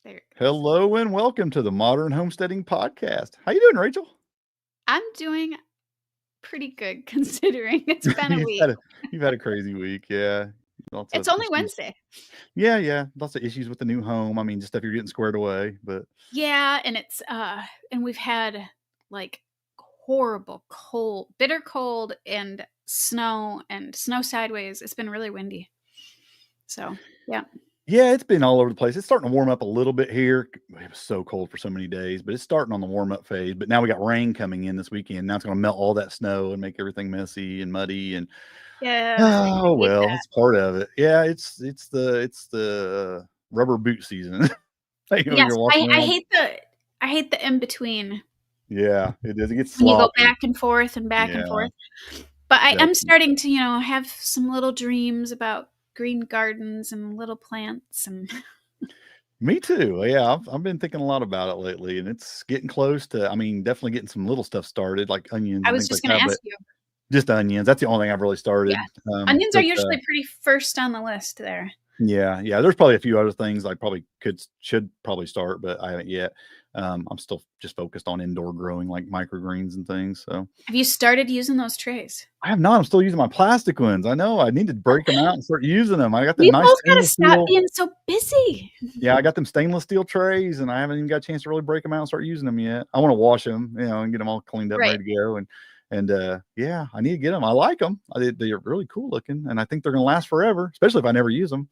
There it goes. Hello and welcome to the Modern Homesteading Podcast. How you doing, Rachel? I'm doing pretty good considering it's been a you've week. had a you've had a crazy week, yeah. Lots It's of only issues. Wednesday. Yeah. Lots of issues with the new home. I mean, just stuff you're getting squared away. But Yeah, and and we've had like horrible cold, bitter cold and snow sideways. It's been really windy. So, yeah. yeah, it's been all over the place. It's starting to warm up a little bit here. It was so cold for so many days, but it's starting on the warm up phase. But now we got rain coming in this weekend. Now it's going to melt all that snow and make everything messy and muddy. And Yeah, I oh hate well, that. it's part of it. Yeah, it's the rubber boot season. When Yes, you're walking I around. hate the in between Yeah, it is. It gets when you go sloppy. back and forth and back and Yeah, forth. But I am definitely. starting to, have some little dreams about green gardens and little plants and Me too. Yeah, I've been thinking a lot about it lately, and it's getting close to. I mean, definitely getting some little stuff started, like onions I and was things like just gonna that. But ask you. just onions. That's the only thing I've really Yeah. started. Onions are But usually pretty first on the list there. yeah. There's probably a few other things I probably should probably start, but I haven't yet. I'm still just focused on indoor growing, like microgreens and things. So Have you started using those trays? I have not. I'm still using my plastic ones. I know. I need to break them out and start using them. I got the We nice both gotta stainless stop steel. being so busy. Yeah, I got them stainless steel trays, and I haven't even got a chance to really break them out and start using them yet. I want to wash them, and get them all cleaned up and Right. ready to go. And yeah, I need to get them. I like them. They're really cool looking, and I think they're gonna last forever, especially if I never use them.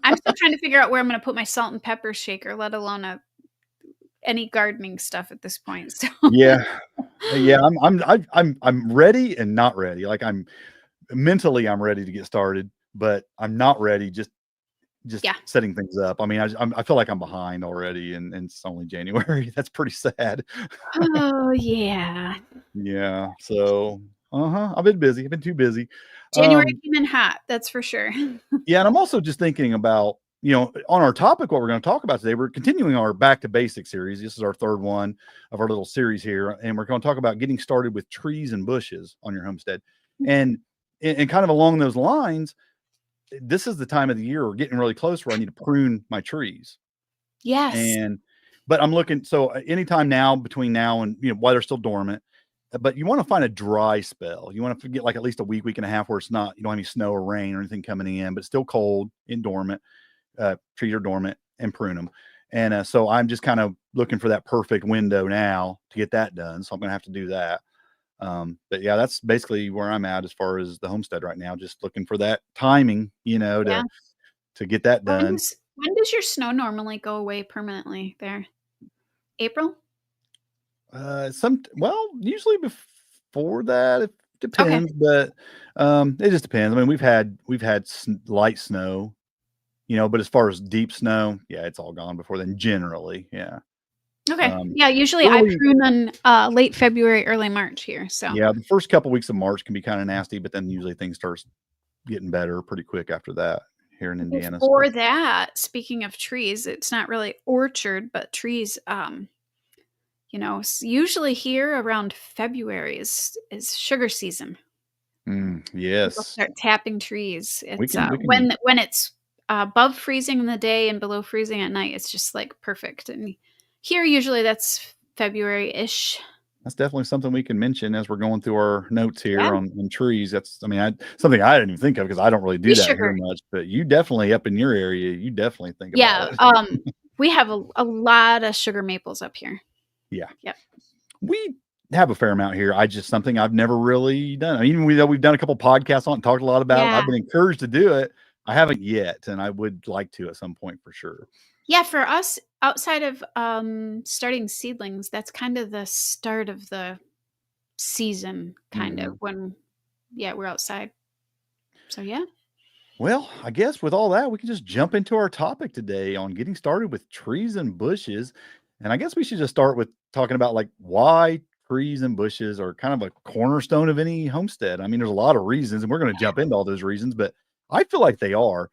I'm still trying to figure out where I'm gonna put my salt and pepper shaker, let alone any gardening stuff at this point. So Yeah, yeah. I'm ready and not ready. Like I'm mentally I'm ready to get started, but I'm not ready. Just yeah. setting things up. I mean, I feel like I'm behind already, and it's only January. That's pretty sad. Oh yeah. Yeah. So, I've been busy. I've been too busy. January Um, came in hot, that's for sure. yeah, and I'm also just thinking about, on our topic, what we're going to talk about today. We're continuing our Back to Basics series. This is our third one of our little series here, and we're going to talk about getting started with trees and bushes on your homestead. And and kind of along those lines, this is the time of the year we're getting really close where I need to prune my trees. Yes. And but I'm looking, so anytime now between now and while they're still dormant, but you want to find a dry spell. You want to get like at least a week and a half where it's not, you don't have any snow or rain or anything coming in, but it's still cold and dormant. Trees are dormant, and prune them. And so I'm just kind of looking for that perfect window now to get that done. So I'm going to have to do that. But yeah, that's basically where I'm at as far as the homestead right now. Just looking for that timing, Yeah. to get that done. When does your snow normally go away permanently there? April? Usually before that, it Okay. depends, but it just depends. I mean, we've had light snow, but as far as deep snow, yeah, it's all gone before then. Generally, yeah. Okay. Um, Yeah, usually I early, prune in late February, early March here. So yeah, the first couple weeks of March can be kind of nasty, but then usually things start getting better pretty quick after that here in Indiana. So before that, speaking of trees, it's not really orchard, but trees. Usually here around February is sugar season. People yes, start tapping trees. we It's can we can when it's above freezing in the day and below freezing at night. It's just like perfect. And here usually that's February-ish. That's definitely something we can mention as we're going through our notes Yeah, here on trees. That's, I mean, something I didn't even think of because I don't really do tree that here sugar. much. But you definitely up in your area, you definitely think about Yeah, it. we have a lot of sugar maples up here. Yeah, Yep. we have a fair amount here. I just something I've never really done. I mean, we've done a couple podcasts on it, talked a lot about it. Yeah. I've been encouraged to do it. I haven't yet, and I would like to at some point for sure. Yeah, for us, outside of starting seedlings, that's kind of the start of the season, kind of Mhm. when, yeah, we're outside. So yeah. Well, I guess with all that, we can just jump into our topic today on getting started with trees and bushes. And I guess we should just start with talking about like why trees and bushes are kind of a cornerstone of any homestead. I mean, there's a lot of reasons, and we're going to jump into all those reasons, but I feel like they are.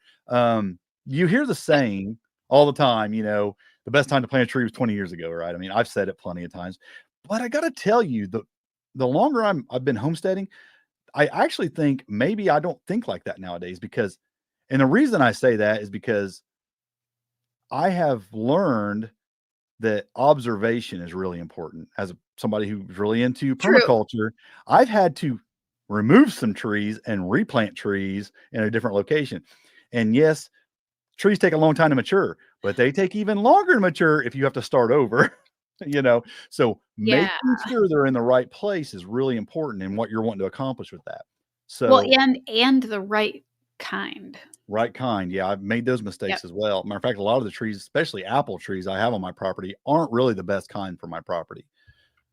You hear the Yep. saying all the time, the best time to plant a tree was 20 years ago, right? I mean, I've said it plenty of times, but I got to tell you, the longer I've been homesteading, I actually think maybe I don't think like that nowadays because, and the reason I say that is because I have learned that observation is really important. As somebody who's really into True. permaculture, I've had to remove some trees and replant trees in a different location. And yes, trees take a long time to mature, but they take even longer to mature if you have to start over, you know? So Yeah. making sure they're in the right place is really important in what you're wanting to accomplish with that. Well, So and the right kind. right kind. Yeah, I've made those Yep. mistakes as well. Matter of fact, a lot of the trees, especially apple trees I have on my property, aren't really the best kind for my property.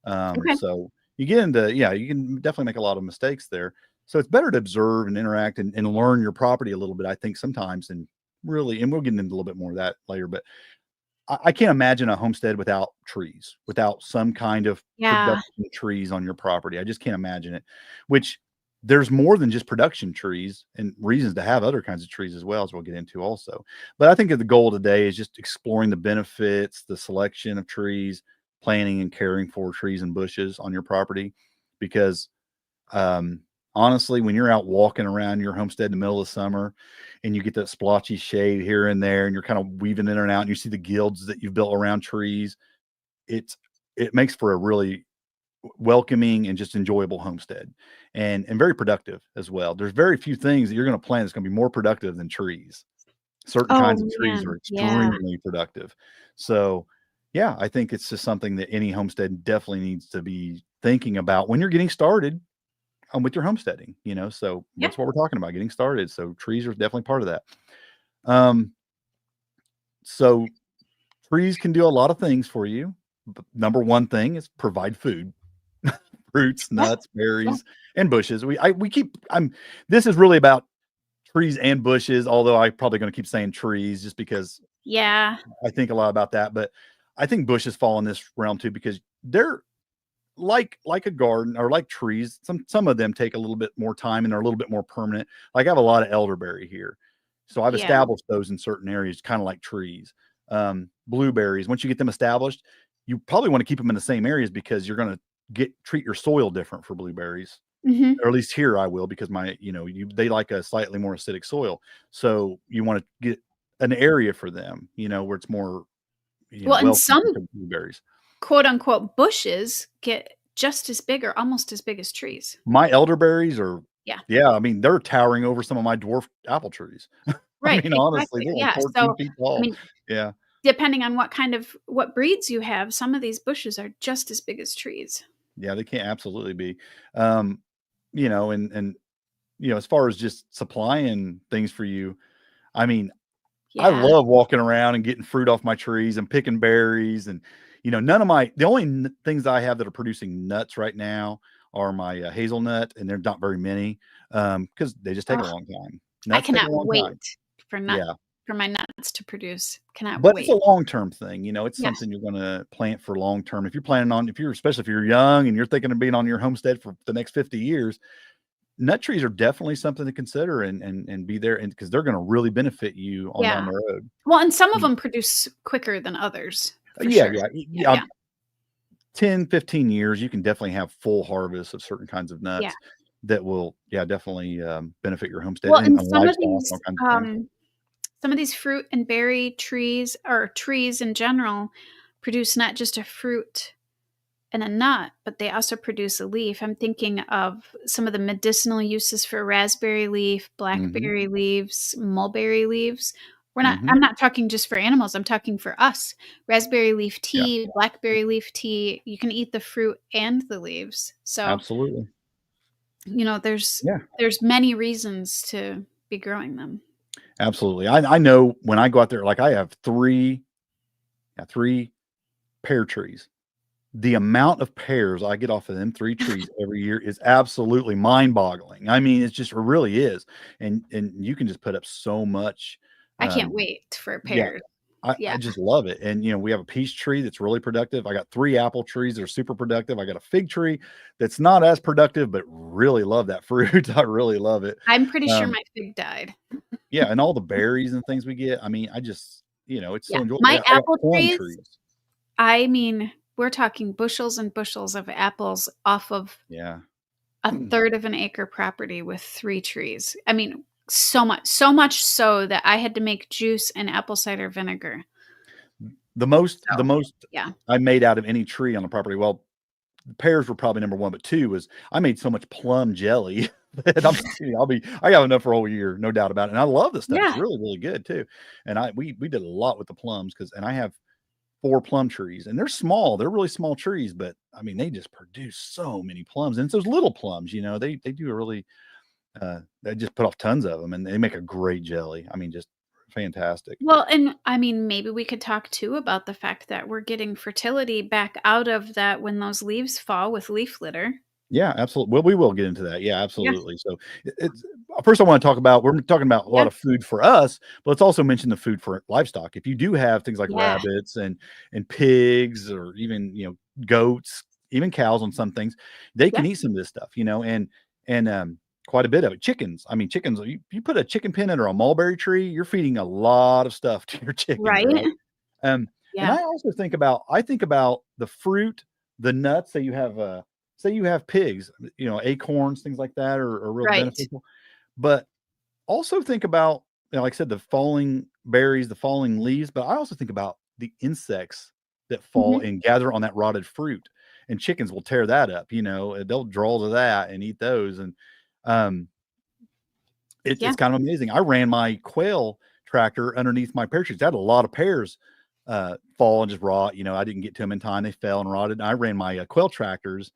Okay. So you get into, yeah, you can definitely make a lot of mistakes there. So it's better to observe and interact and learn your property a little bit, I think, sometimes, and really, and we'll get into a little bit more of that later, but I can't imagine a homestead without trees, without some kind of Yeah. production trees on your property. I just can't imagine it. Which there's more than just production trees and reasons to have other kinds of trees as well, as we'll get into also. But I think that the goal today is just exploring the benefits, the selection of trees, planting and caring for trees and bushes on your property. Because um, honestly, when you're out walking around your homestead in the middle of summer and you get that splotchy shade here and there, and you're kind of weaving in and out, and you see the guilds that you've built around trees, it's it makes for a really welcoming and just enjoyable homestead, and very productive as well. There's very few things that you're going to plant that's going to be more productive than trees. Certain Oh, kinds of trees are man. Yeah. extremely productive. So, yeah, I think it's just something that any homestead definitely needs to be thinking about when you're getting started with your homesteading, so Yeah. that's what we're talking about, getting started. So trees are definitely part of that. Um, so trees can do a lot of things for you. Number one thing is provide food, fruits, Yeah. nuts, Yeah. berries, and bushes. We keep, this is really about trees and bushes, although I'm probably going to keep saying trees just because Yeah. I think a lot about that. But I think bushes fall in this realm too, because they're like a garden or like trees. Some of them take a little bit more time and they're a little bit more permanent. Like I have a lot of elderberry here, so I've Yeah. established those in certain areas, kind of like trees. Blueberries, once you get them established, you probably want to keep them in the same areas because you're going to treat your soil different for blueberries, Mhm. or at least here I will, because they like a slightly more acidic soil, so you want to get an area for them, where it's more Well, and welcome some to blueberries. quote unquote bushes get just as big or almost as big as trees. My elderberries are, Yeah. yeah, I mean, they're towering over some of my dwarf apple trees. I Right. mean, honestly, Exactly. they're like Yeah. 14 So, feet I tall. mean, Yeah. depending on what breeds you have, some of these bushes are just as big as trees. Yeah, they can absolutely be. Um, and as far as just supplying things for you, I mean, I Yeah. love walking around and getting fruit off my trees and picking berries, and none of the only things I have that are producing nuts right now are my hazelnut, and they're not very many because they just take a Oh, long time. I Nuts take a cannot long wait time. for nut Yeah. for my nuts to produce. Cannot But it's a wait. long-term thing, it's Yes. something you're gonna plant for long term. Especially if you're young and you're thinking of being on your homestead for the next 50 years, nut trees are definitely something to consider and be there, and because they're gonna really benefit you on down Yeah. the road. Well, and some of Mm, them produce quicker than others, for yeah, sure. yeah, Yeah, yeah, yeah, 10, 15 years, you can definitely have full harvest of certain kinds of yeah. nuts that will, yeah, definitely, benefit your homestead Well, and and livestock and all kinds of things. some of these fruit and berry trees, or trees in general, produce not just a fruit and a nut, but they also produce a leaf. I'm thinking of some of the medicinal uses for raspberry leaf, Mhm, blackberry leaves, mulberry leaves. mhm, I'm not talking just for animals, I'm talking for us. Raspberry leaf yeah, tea, blackberry leaf tea, you can eat the fruit and the leaves. So, absolutely. there's Yeah. many reasons to be growing them. Absolutely. I know when I go out there, like I have 3, yeah, 3 pear trees. The amount of pears I get off of them 3 trees every year is absolutely mind-boggling. I mean, it really is. And you can just put up so much, I can't um wait for yeah, pears. I Yeah. just love it. And, we have a peach tree that's really productive. I got 3 apple trees that are super productive. I got a fig tree that's not as productive, but really love that fruit. I really love it. I'm pretty sure Um, my fig died. yeah, and all the berries and things we get, I mean, I just, it's Yeah. so enjoyable. My I got apple plum trees, trees. I mean, we're talking bushels and bushels of apples off of Yeah. a third of an acre property with 3 trees. I mean, so much so that I had to make juice and apple cider vinegar. the So, most yeah. I made out of any tree on the property, well, the pears were probably number 1, but 2 was I made so much plum jelly that I got enough for a whole year, no doubt about it, and I love this stuff. It's Yeah. really, really good too, and we did a lot with the plums and I have 4 plum trees, and they're small. They're really small trees, but I mean, they just produce so many plums, and it's those little plums, they do a really, they just put off tons of them, and they make a great jelly. I mean, just fantastic. Well, and I mean, maybe we could talk too about the fact that we're getting fertility back out of that when those leaves fall with leaf litter. Yeah, absolutely. Well, we will get into that. Yeah, Yeah. absolutely. So it's first I want to talk about we're talking about a lot Yeah. of food for us, but let's also mention the food for livestock. If you do have things like Yeah. rabbits and pigs or even, goats, even cows on some things, they Yeah. can eat some of this stuff, and quite a bit of it. Chickens. I mean, chickens, you put a chicken pen under a mulberry tree, you're feeding a lot of stuff to your chickens, Right? right? And Yeah. I also think about the fruit, the nuts that you have say you have pigs, acorns, things like that are real Right. beneficial. But also think about, like I said, the falling berries, the falling leaves. But I also think about the insects that fall Mhm. and gather on that rotted fruit. And chickens will tear that up, and they'll draw to that and eat those. And um, Yeah. it's kind of amazing. I ran my quail tractor underneath my pear trees. I had a lot of pears fall and just rot. I didn't get to them in time. They fell and rotted. And I ran my quail tractors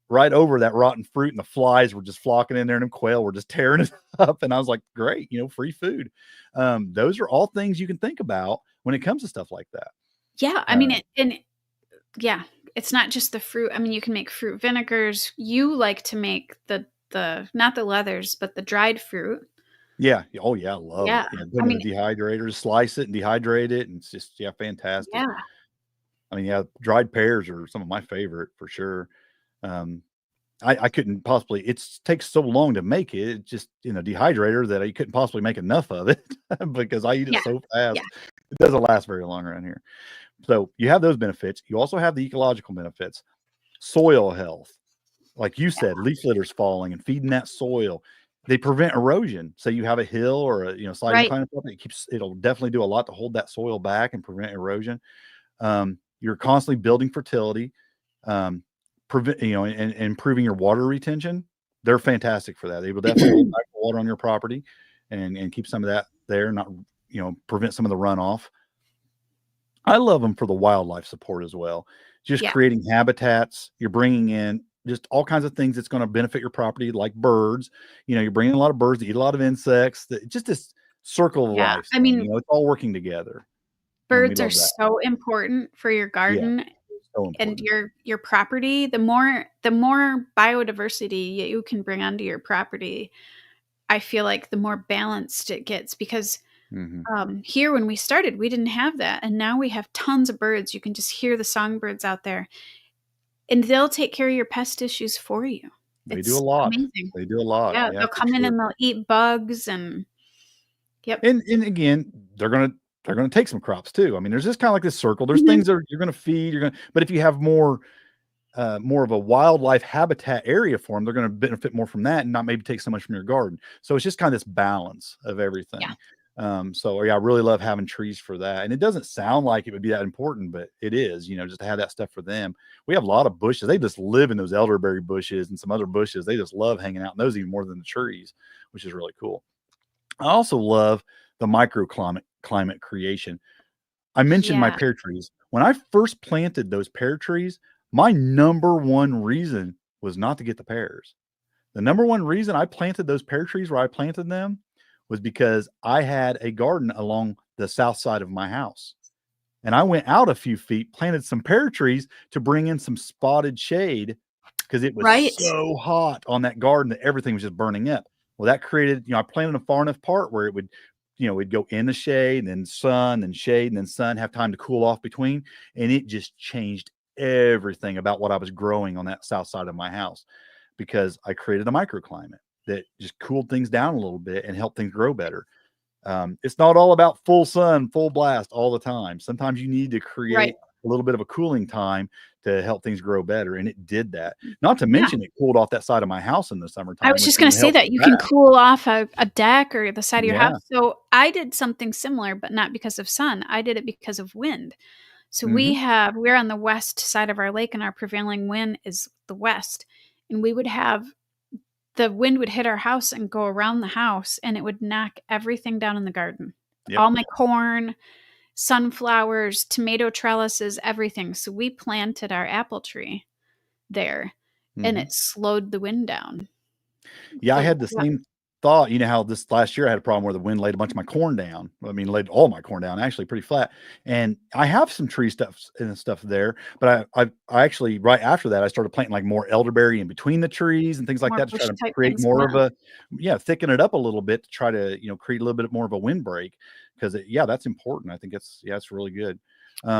right over that rotten fruit, and the flies were just flocking in there, and the quail were just tearing it up. And I was like, great, free food. Those are all things you can think about when it comes to stuff like that. Yeah. I mean, Uh, yeah, it's not just the fruit. I mean, you can make fruit vinegars. You like to make the not the leathers, but the dried fruit. yeah. Oh, yeah. I love Yeah. it. Yeah. Put I it in mean, the dehydrator, slice it and dehydrate it. And it's just, yeah, fantastic. yeah. I mean, yeah, dried pears are some of my favorite for sure. Um, I couldn't possibly, it takes so long to make it. It's just in a dehydrator that I couldn't possibly make enough of it because I eat it Yeah. so Yeah. fast. It doesn't last very long around here. So you have those benefits. You also have the ecological benefits, soil health. Like you said, leaf litters falling and feeding that soil. They prevent erosion. So you have a hill or a slide Right. incline, it'll definitely do a lot to hold that soil back and prevent erosion. You're constantly building fertility, um, and improving your water retention. They're fantastic for that. They will definitely hold back the water on your property and keep some of that there, not prevent some of the runoff. I love them for the wildlife support as well. Just Yeah. creating habitats. You're bringing in just all kinds of things that's going to benefit your property, like birds. You're bringing a lot of birds to eat a lot of insects. Just this circle of Yeah. life I thing. mean, It's all working together, and we birds are love that. so important for your Yeah, garden so and important. your property. The more biodiversity you can bring onto your property, I feel like the more balanced it gets because Hmm. here when we started, we didn't have that, and now we have tons of birds. You can just hear the songbirds out there, and they'll take care of your pest issues for you. They do a It's lot. amazing. They do a lot. Yeah, Yeah, they'll for come in sure. and they'll eat bugs and yep. And again, they're gonna take some crops too. I mean, there's just kind of like this circle. There's Mhm. things that you're gonna feed. But if you have more of a wildlife habitat area for them, they're going to benefit more from that and not maybe take so much from your garden. So it's just kind of this balance of Yeah, everything. So yeah, I really love having trees for that. And it doesn't sound like it would be that important, but it is, just to have that stuff for them. We have a lot of bushes. They just live in those elderberry bushes and some other bushes. They just love hanging out in those even more than the trees, which is really cool. I also love the microclimate climate creation. I mentioned my yeah, pear trees. When I first planted those pear trees, my number one reason was not to get the pears. The number one reason I planted those pear trees where I planted them was because I had a garden along the south side of my house. And I went out a few feet, planted some pear trees to bring in some spotted shade because it was right. so hot on that garden that everything was just burning up. Well, that created, I planted a far enough part where it would, it'd go in the shade, then sun, then shade, and then sun, have time to cool off between. And it just changed everything about what I was growing on that south side of my house because I created a microclimate that just cooled things down a little bit and helped things grow better. It's not all about full sun, full blast all the time. Sometimes you need to Right. create a little bit of a cooling time to help things grow better. And it did that. Not to Yeah. mention it cooled off that side of my house in the I summertime, was which just gonna even say helps that with you can that. cool off a deck or the side of your house. Yeah. So I did something similar, but not because of sun. I did it because of wind. So Hmm. we're on the west side of our lake and our prevailing wind is the west. And we would have the wind would hit our house and go around the house and it would knock everything down in the garden. Yep. All my corn, sunflowers, tomato trellises, everything. So we planted our apple tree there and Hmm. it slowed the wind down. Yeah, I The had the yeah, same thought. You know how this last year I had a problem where the wind laid a bunch of my corn down. I mean, laid all my corn down, actually pretty flat. And I have some tree stuff and stuff there, but I actually right after that I started planting like more elderberry in between the trees and things like more that to try bush to type create things. more Yeah. of a thicken it up a little bit to try to create a little bit more of a windbreak because yeah, that's important. I think it's really good.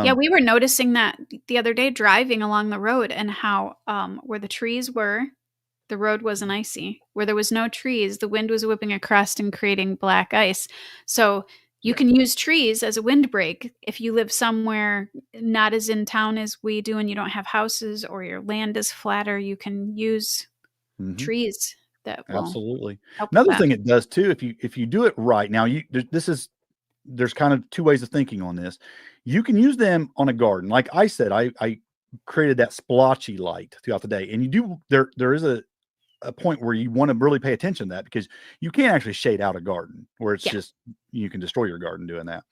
Yeah, Um, we were noticing that the other day driving along the road and how where the trees were, the road wasn't icy. Where there was no trees, the wind was whipping across and creating black ice. So you yeah. can use trees as a windbreak if you live somewhere not as in town as we do and you don't have houses or your land is flatter, you can use Hmm. trees that will Absolutely. help with Another that. thing it does too, if you do it right, now this is there's kind of two ways of thinking on this. You can use them on a garden. Like I said, I created that splotchy light throughout the day. And you do there is a point where you want to really pay attention to that because you can't actually shade out a garden where it's Yeah. just you can destroy your garden doing that.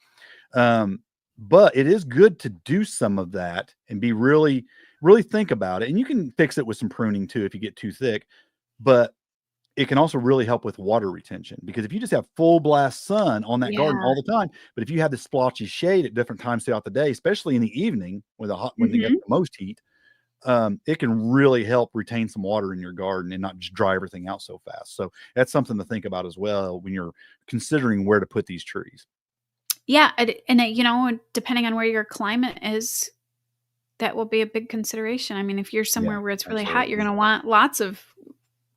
Um, but it is good to do some of that and be really think about it. And you can fix it with some pruning too if you get too thick. But it can also really help with water retention because if you just have full blast sun on that garden Yeah. all the time, but if you have this splotchy shade at different times throughout the day, especially in the evening when they get Mhm. the most heat, it can really help retain some water in your garden and not just dry everything out so fast. So that's something to think about as well when you're considering where to put these trees. Yeah, depending on where your climate is, that will be a big consideration. I mean, if you're Yeah, somewhere where it's really hot, you're absolutely. gonna want lots of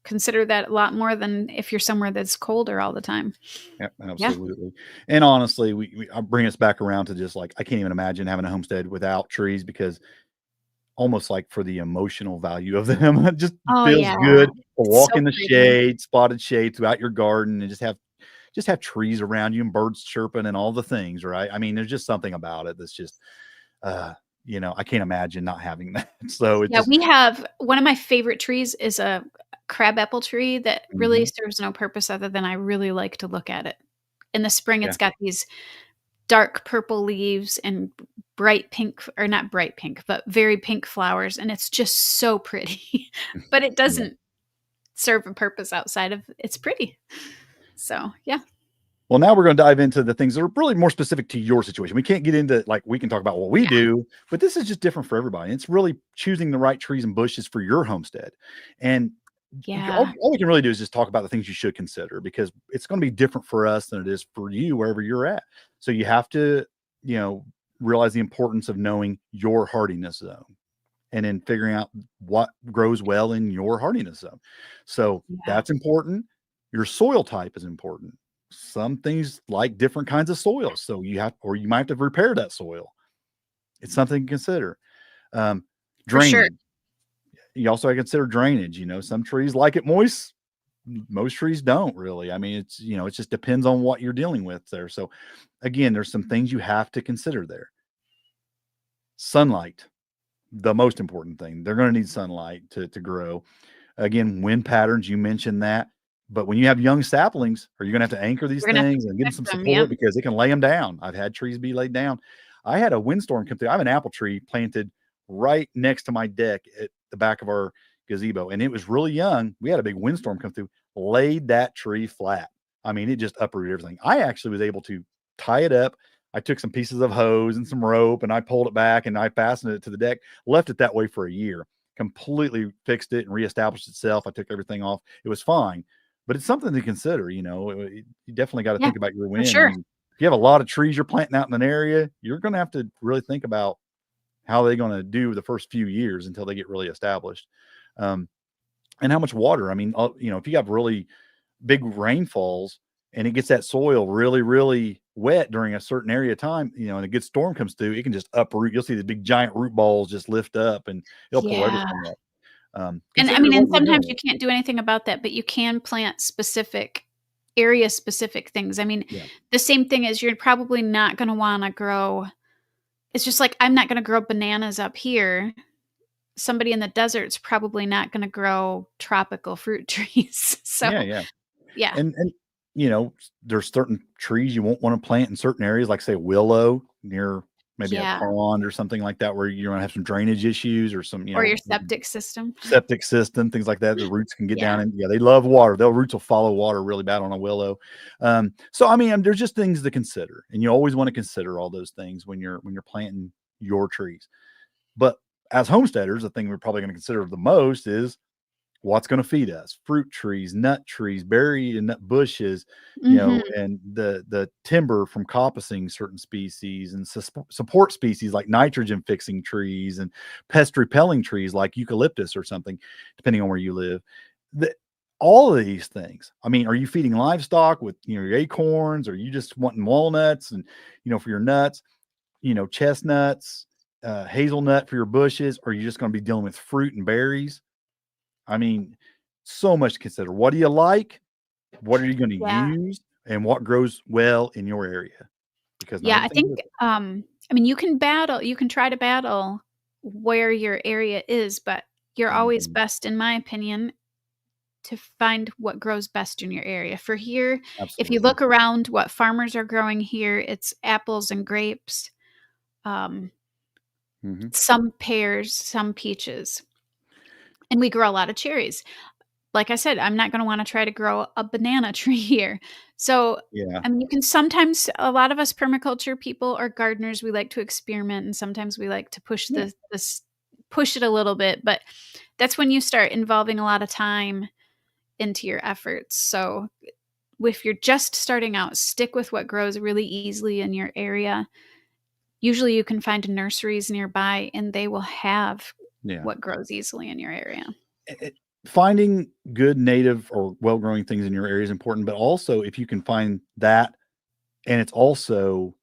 consider that a lot more than if you're somewhere that's colder all the time. Yeah, Yeah. absolutely. And honestly, I bring us back around to just like I can't even imagine having a homestead without trees because almost like for the emotional value of them. It just Oh, feels yeah. good to It's walk so in the pretty. shade, spotted shade throughout your garden and just have trees around you and birds chirping and all the things, right? I mean, there's just something about it that's just uh, I can't imagine not having that. So it Yeah, just we have one of my favorite trees is a crabapple tree that really mhm, serves no purpose other than I really like to look at it. In the spring, yeah. it's got these dark purple leaves and bright pink or not bright pink, but very pink flowers, and it's just so pretty. But it Yeah. doesn't serve a purpose outside of it's pretty. So, yeah. Well, now we're going to dive into the things that are really more specific to your situation. We can't get into like we can talk about what we Yeah. do, but this is just different for everybody. It's really choosing the right trees and bushes for your homestead. And Yeah. all we can really do is just talk about the things you should consider because it's going to be different for us than it is for you wherever you're at. So you have to, you know, realize the importance of knowing your hardiness zone and then figuring out what grows well in your hardiness zone. So Yeah. that's important. Your soil type is important. Some things like different kinds of soils. So you might have to repair that soil. It's something to consider. Um, For sure. Drainage. You also have to consider drainage. Some trees like it moist. Most trees don't really. I mean, it just depends on what you're dealing with there. So again, there's some things you have to consider there. Sunlight, the most important thing. They're going to need sunlight to grow. Again, wind patterns, you mentioned that. But when you have young saplings, are you going to have to anchor these We're gonna have to things and give them protect some them, yep. support because it can lay them down? I've had trees be laid down. I had a windstorm come through. I have an apple tree planted right next to my deck at the back of our gazebo, and it was really young. We had a big windstorm come through, laid that tree flat. I mean, it just uprooted everything. I actually was able to tie it up. I took some pieces of hose and some rope and I pulled it back and I fastened it to the deck, left it that way for a year, completely fixed it and reestablished itself. I took everything off. It was fine, but it's something to consider. You definitely got to Yeah, think about your for wind. I sure. mean, if you have a lot of trees you're planting out in an area, you're going to have to really think about how they're going to do the first few years until they get really established. Um, and how much water. I mean, if you have really big rainfalls and it gets that soil really, really wet during a certain area of time, and a good storm comes through, it can just uproot. You'll see the big giant root balls just lift up and it'll pull Yeah. everything up. And I Consider mean, what and you're sometimes dealing you with. can't do anything about that, but you can plant specific area specific things. I mean, Yeah. the same thing is you're probably not gonna wanna grow It's just like I'm not going to grow bananas up here. Somebody in the desert's probably not going to grow tropical fruit trees. So, Yeah, yeah. yeah. And there's certain trees you won't want to plant in certain areas, like say willow near maybe a Yeah. pond or something like that, where you're gonna have some drainage issues or some, Or your septic system. septic system, things like that. The roots can get down, Yeah. and yeah, they love water. Their roots will follow water really bad on a willow. So I mean, there's just things to consider, and you always want to consider all those things when you're planting your trees. But as homesteaders, the thing we're probably going to consider the most is what's going to feed us: fruit trees, nut trees, berry and nut bushes, Mhm. and the timber from coppicing certain species, and support species like nitrogen fixing trees and pest repelling trees like eucalyptus or something, depending on where you live. the, all of these things, I mean, are you feeding livestock with your acorns, or you just wanting walnuts and for your nuts, chestnuts, hazelnut for your bushes, or are you just going to be dealing with fruit and berries? I mean, so much to consider. What do you like? What are you going to Yeah. use? And what grows well in your area? Because not Yeah, I everything's think, different. I mean, you can try to battle where your area is, but you're always Mhm. best, in my opinion, to find what grows best in your area. For here, if you Absolutely. look around what farmers are growing here, it's apples and grapes, um, Mhm. some pears, some peaches, and we grow a lot of cherries. Like I said, I'm not gonna wanna try to grow a banana tree here. So, Yeah. I mean, you can sometimes a lot of us permaculture people or gardeners, we like to experiment, and sometimes we like to push Yeah. push it a little bit, but that's when you start involving a lot of time into your efforts. So, if you're just starting out, stick with what grows really easily in your area. Usually, you can find nurseries nearby, and they will have Yeah. what grows easily in your area. Finding good native or well-growing things in your area is important, but also if you can find that and it's also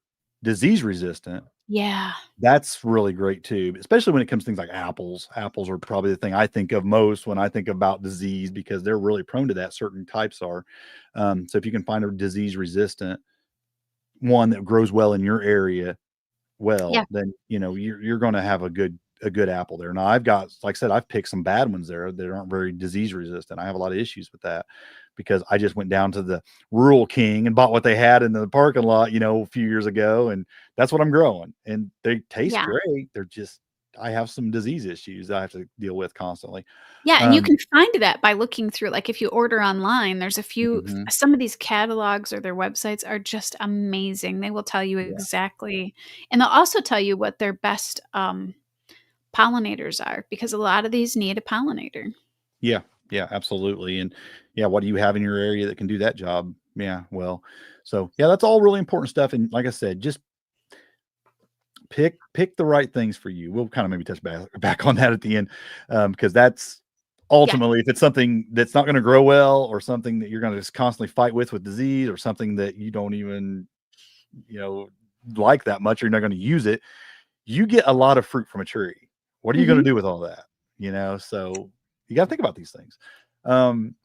disease resistant, Yeah. that's really great too, especially when it comes to things like apples. Apples are probably the thing I think of most when I think about disease, because they're really prone to that. Certain types are. So if you can find a disease resistant one that grows well in your area, Yeah. then you're going to have a good apple there. Now I've got, like I said, I've picked some bad ones there that aren't very disease resistant. I have a lot of issues with that because I just went down to the Rural King and bought what they had in the parking lot, a few years ago, and that's what I'm growing. And they taste Yeah. great. They're just, I have some disease issues that I have to deal with constantly. Yeah, and you Um, can find that by looking through, like, if you order online, there's a few mhm, some of these catalogs or their websites are just amazing. They will tell you yeah, exactly, and they'll also tell you what their best, pollinators are, because a lot of these need a pollinator. yeah, yeah, absolutely. And yeah, what do you have in your area that can do that job? Yeah, well, so yeah, that's all really important stuff. And like I said, just pick the right things for you. We'll kind of maybe touch back on that at the end, because that's Yeah, ultimately, if it's something that's not going to grow well, or something that you're going to just constantly fight with disease, or something that you don't even you know like that much, or you're not going to use it. You get a lot of fruit from a tree. What are you going to mhm, do with all that? So you got to think about these things. Um,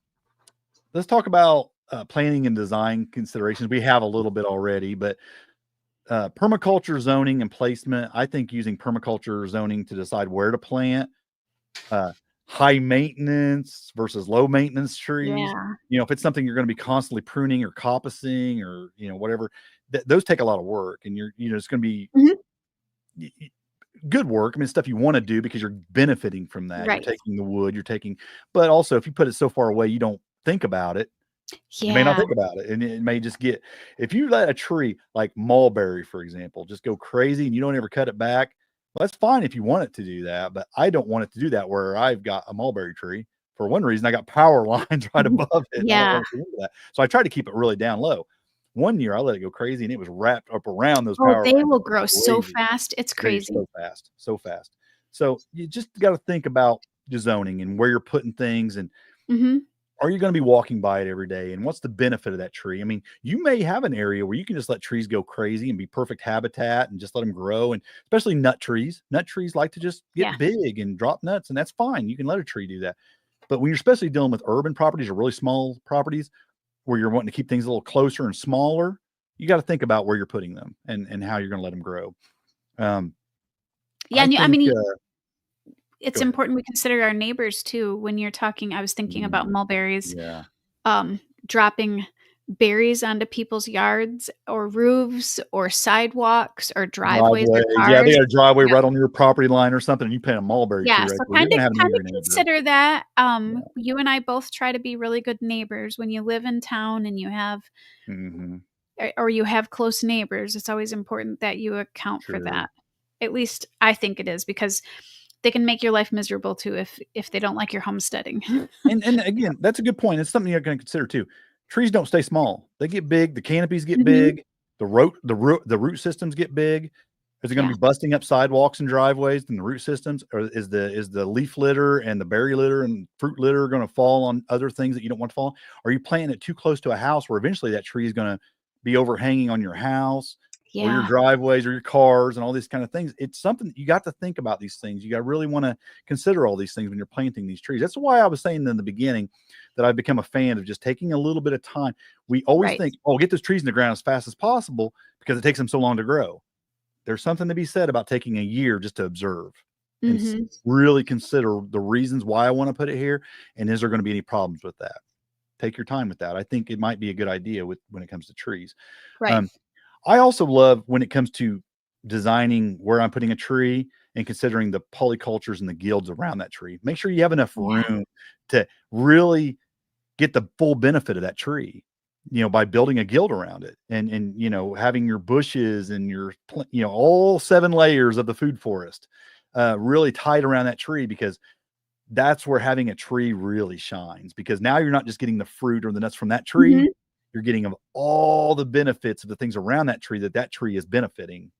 let's talk about planning and design considerations. We have a little bit already, but permaculture zoning and placement. I think using permaculture zoning to decide where to plant uh, high maintenance versus low maintenance trees. yeah, If it's something you're going to be constantly pruning or coppicing, or whatever, those take a lot of work, and it's going to be mhm, good work. I mean, stuff you want to do because you're benefiting from that. You're right. taking the wood, but also if you put it so far away, you don't think about it. You may not Yeah, think about it, and it may just get, if you let a tree like mulberry, for example, just go crazy and you don't ever cut it back, well, that's fine if you want it to do that, but I don't want it to do that where I've got a mulberry tree. For one reason, I got power lines right mhm, above it, and I don't yeah. want to do that. So I try to keep it really down low. One year, I let it go crazy, and it was wrapped up around those Oh, power they lines will like grow so crazy. fast, it's They crazy. so fast, so fast. So you just got to think about your zoning and where you're putting things, and Mhm, are you going to be walking by it every day? And what's the benefit of that tree? I mean, you may have an area where you can just let trees go crazy and be perfect habitat and just let them grow. And especially nut trees. Nut trees like to just yeah, get big and drop nuts, and that's fine. You can let a tree do that. But when you're especially dealing with urban properties or really small properties where you're wanting to keep things a little closer and smaller, you got to think about where you're putting them and how you're going to let them grow. Um, Yeah, I and I think, mean, it's go ahead. important we consider our neighbors too when you're talking. I was thinking about Mm, mulberries, yeah. dropping berries onto people's yards or roofs or sidewalks or driveways or Driveways. Yeah, they cars. got a driveway Yeah. right on your property line or something, and you plant a mulberry tree Yeah, right so there. You're gonna have to know kinda your neighbor. consider that. Yeah. You and I both try to be really good neighbors when you live in town and you have Mhm. or you have close neighbors. It's always important that you account for Sure. that. At least I think it is because they can make your life miserable too if they don't like your homesteading. And again, that's a good point. It's something you're gonna consider too. Trees don't stay small. They get big, the canopies get Mhm. big, the root systems get big. Is it gonna Yeah. be busting up sidewalks and driveways and the root systems? Or is the leaf litter and the berry litter and fruit litter gonna fall on other things that you don't want to fall on? Are you planting it too close to a house where eventually that tree is gonna be overhanging on your house or your Yeah. driveways or your cars and all these kind of things? It's something that you got to think about these things. You got to really want to consider all these things when you're planting these trees. That's why I was saying in the beginning that I've become a fan of just taking a little bit of time. We always Right. think, oh, get those trees in the ground as fast as possible because it takes them so long to grow. There's something to be said about taking a year just to observe and Mhm. really consider the reasons why I want to put it here. And is there going to be any problems with that? Take your time with that. I think it might be a good idea with when it comes to trees. Right. Um, I also love when it comes to designing where I'm putting a tree and considering the polycultures and the guilds around that tree. Make sure you have enough Yeah. room to really get the full benefit of that tree, by building a guild around it and having your bushes and your all 7 layers of the food forest really tied around that tree because that's where having a tree really shines because now you're not just getting the fruit or the nuts from that tree, Mhm. you're getting of all the benefits of the things around that tree that tree is benefiting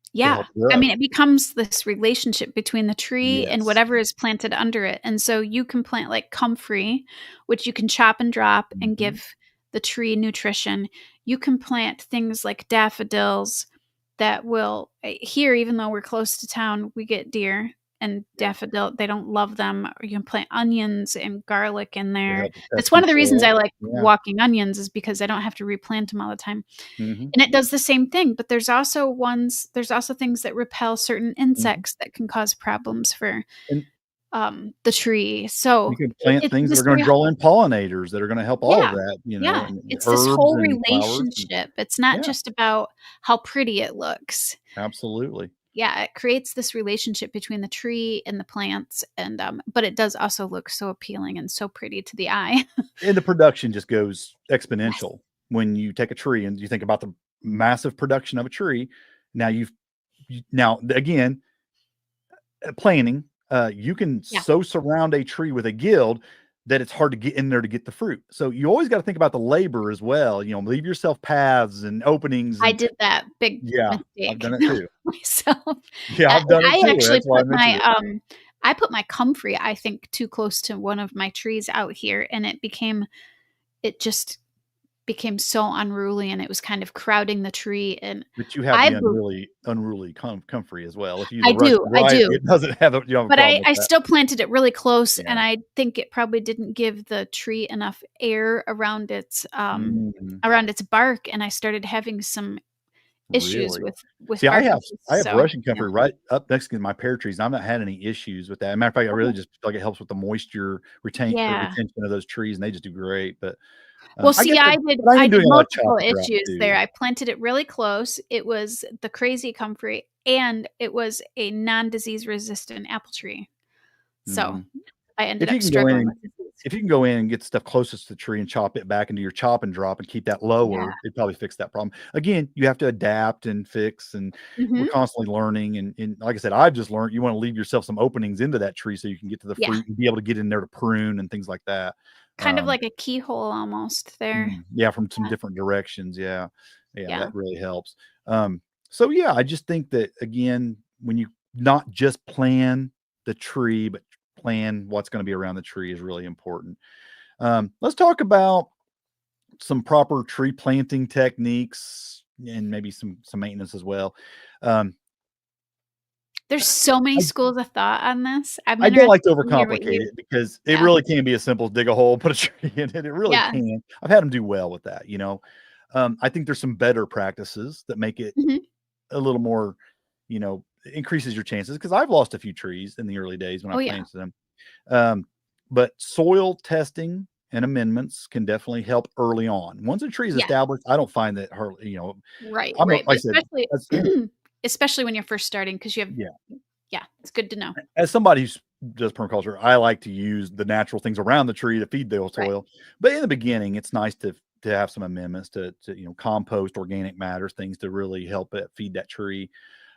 to Yeah. help I mean, grow. it becomes this relationship between the tree and Yes. whatever is planted under it, and so you can plant, like, comfrey, which you can chop and drop and Mhm. give the tree nutrition. You can plant things like daffodils that will here, even though we're close to town, we get deer and Yeah. daffodil they don't love them, or you can plant onions and garlic in To there. help with pest That's one of the reasons I control. like Yeah. walking onions is because I don't have to replant them all the time. Mhm. And it does the same thing, but there's also things that repel certain Mhm. insects that can cause problems for, And the tree. So, you can plant it's things that are this gonna draw in pollinators that are gonna help all of yeah, that, yeah. and It's this herbs whole and flowers and relationship. It's not yeah, just about how pretty it looks. absolutely. Yeah, it creates this relationship between the tree and the plants, and, but it does also look so appealing and so pretty to the eye. And the production just goes Yes. exponential when you take a tree and you think about the massive production of a tree. Now now again, planning, you can Yeah. so surround a tree with a guild that it's hard to get in there to get the fruit. So you always got to think about the labor as well. Leave yourself paths and openings I and did that big yeah, I've mistake done it too. myself. Yeah, I've done it I too. actually That's why I put mentioned it. I put my comfrey, I think, too close to one of my trees out here, and it just became so unruly, and it was kind of crowding the tree, and But you have I the bel unruly comfrey as well. If you use a Russian I dry, do, it doesn't have you don't have a but problem with I that. still planted it really close, and Yeah. I think it probably didn't give the tree enough air Mhm. around its bark, and I started having some issues Really? with See, bark disease, I have so, Russian yeah. comfrey right up next to my pear trees, and I've not had any issues with that. Matter of fact, I really Oh, just feel like it helps with the moisture yeah. retention of those trees, and they just do great, but, Well, I see, guess but I I am did doing a lot of chop multiple and drop issues there. too. I planted it really close. It was the crazy comfrey, and it was a non-disease resistant apple tree. So, Mhm. I ended If you up can go in struggling and with disease. if you can go in and get stuff closest to the tree and chop it back into your chop and drop and keep that Yeah. lower, it'd probably fix that problem. Again, you have to adapt and fix, and we're Mhm. constantly learning, and like I said, I've just learned you wanna leave yourself some openings into that tree so you can get to the Yeah. fruit and be able to get in there to prune and things like that. Kind of Um, like a keyhole almost there. yeah, from some Yeah. different directions, yeah. Yeah, Yeah. that really helps. So yeah, I just think that again, when you not just plan the tree, but plan what's gonna be around the tree is really important. Let's talk about some proper tree planting techniques and maybe some maintenance as well. Um, There's so many I schools of thought on this. I'm I don't interested like to to hear what overcomplicate you it because it Yeah. really can be as simple as dig a hole, put a tree in it. It really Yeah. can. I've had them do well with that. I think there's some better practices that make it Mhm. a little more increases your chances, because I've lost a few trees in the early days when I Oh, yeah. planted them. Um, but soil testing and amendments can definitely help early on. Once a tree is Yeah. established, I don't find that her, Right, I'm right, like I but said, especially as, especially when you're first starting, because you have yeah, yeah, it's good to know. as somebody who does permaculture, I like to use the natural things around the tree to feed the Right. soil. But in the beginning, it's nice to have some amendments to compost, organic matters, things to really help it feed that tree.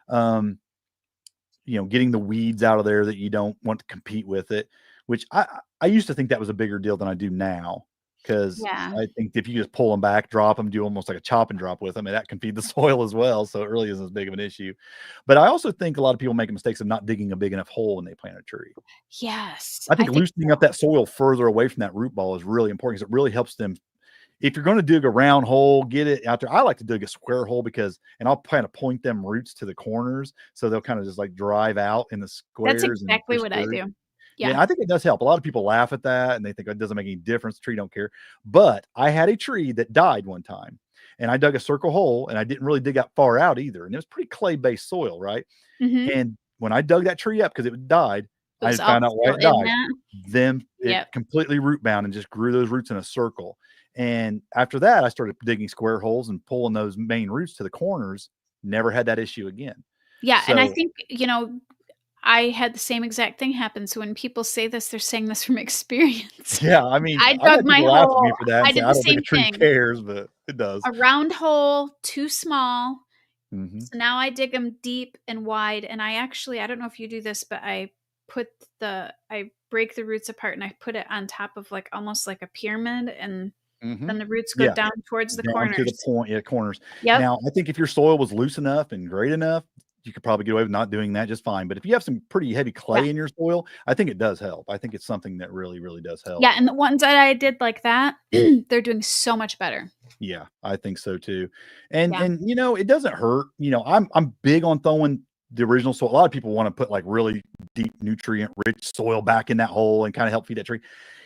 Um, getting the weeds out of there that you don't want to compete with it, which I used to think that was a bigger deal than I do now, because Yeah. I think if you just pull them back, drop them, do almost like a chop and drop with them, and that can feed the soil as well. So it really isn't as big of an issue. But I also think a lot of people make mistakes of not digging a big enough hole when they plant a tree. Yes, I I think think loosening up that soil further away from that root ball is really important, because it really helps them. If you're going to dig a round hole, get it out there. I like to dig a square hole, and I'll kind of point them roots to the corners, so they'll kind of just like drive out in the that's squares and exactly push what I through. do. Yeah, Yeah. I think it does help. A lot of people laugh at that and they think it doesn't make any difference. The tree don't care. But I had a tree that died one time, and I dug a circle hole, and I didn't really dig out far out either. And it was pretty clay-based soil, right? Mhm. And when I dug that tree up, because it died, It I was had all found out why still it in died. that. Then it Yep. completely root bound and just grew those roots in a circle. And after that, I started digging square holes and pulling those main roots to the corners. Never had that issue again. Yeah, and I So think, I had the same exact thing happen, so when people say this, they're saying this from experience. yeah, I mean, I I've dug had my people laugh at me hole for that I and say, did I the don't think a same tree thing. cares, but it does. A round hole, too small, Hmm. so now I dig them deep and wide, and I don't know if you do this, but I break the roots apart and I put it on top of, like, almost like a pyramid, and Hmm. then the roots go Yeah. down towards the Down to the corners. point, yeah, corners. Yep. Now, I think if your soil was loose enough and great enough, you could probably get away with not doing that just fine. But if you have some pretty heavy Yeah. clay in your soil, I think it does help. I think it's something that really, really does help. Yeah, and the ones that I did like that, they're doing so much better. Yeah, I think so too. And Yeah. it doesn't hurt. I'm big on throwing the original soil. A lot of people want to put like really deep nutrient rich soil back in that hole and kind of help feed that tree.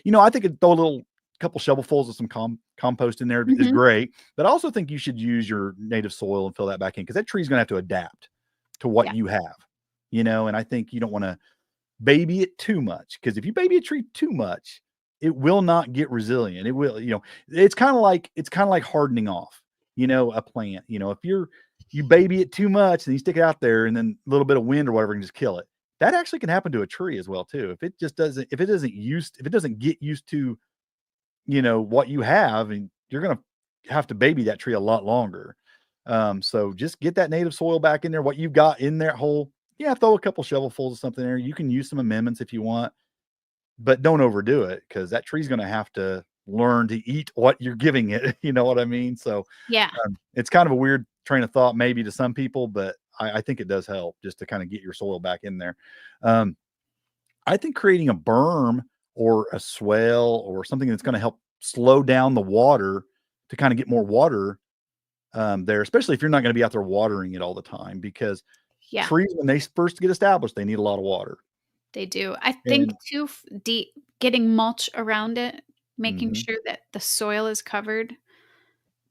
I think throw a little couple shovelfuls of some compost in there is Mhm. great. But I also think you should use your native soil and fill that back in, because that tree's going to have to adapt to what Yeah. you have. And I think you don't want to baby it too much, because if you baby a tree too much, it will not get resilient. It will, it's kind of like hardening off, a plant. If you baby it too much and you stick it out there, and then a little bit of wind or whatever can just kill it. That actually can happen to a tree as well too. If it doesn't get used to, what you have, and you're gonna have to baby that tree a lot longer. So just get that native soil back in there. What you've got in that hole, yeah, throw a couple shovelfuls of something there. You can use some amendments if you want, but don't overdo it, because that tree's going to have to learn to eat what you're giving it. You know what I mean? So Yeah. it's kind of a weird train of thought maybe to some people, but I think it does help just to kind of get your soil back in there. Um, I think creating a berm or a swale or something that's going to help slow down the water to kind of get more water there, especially if you're not going to be out there watering it all the time, because Yeah, trees, when they first get established, they need a lot of water. they do. I think And too, deep getting mulch around it, making mhm, sure that the soil is covered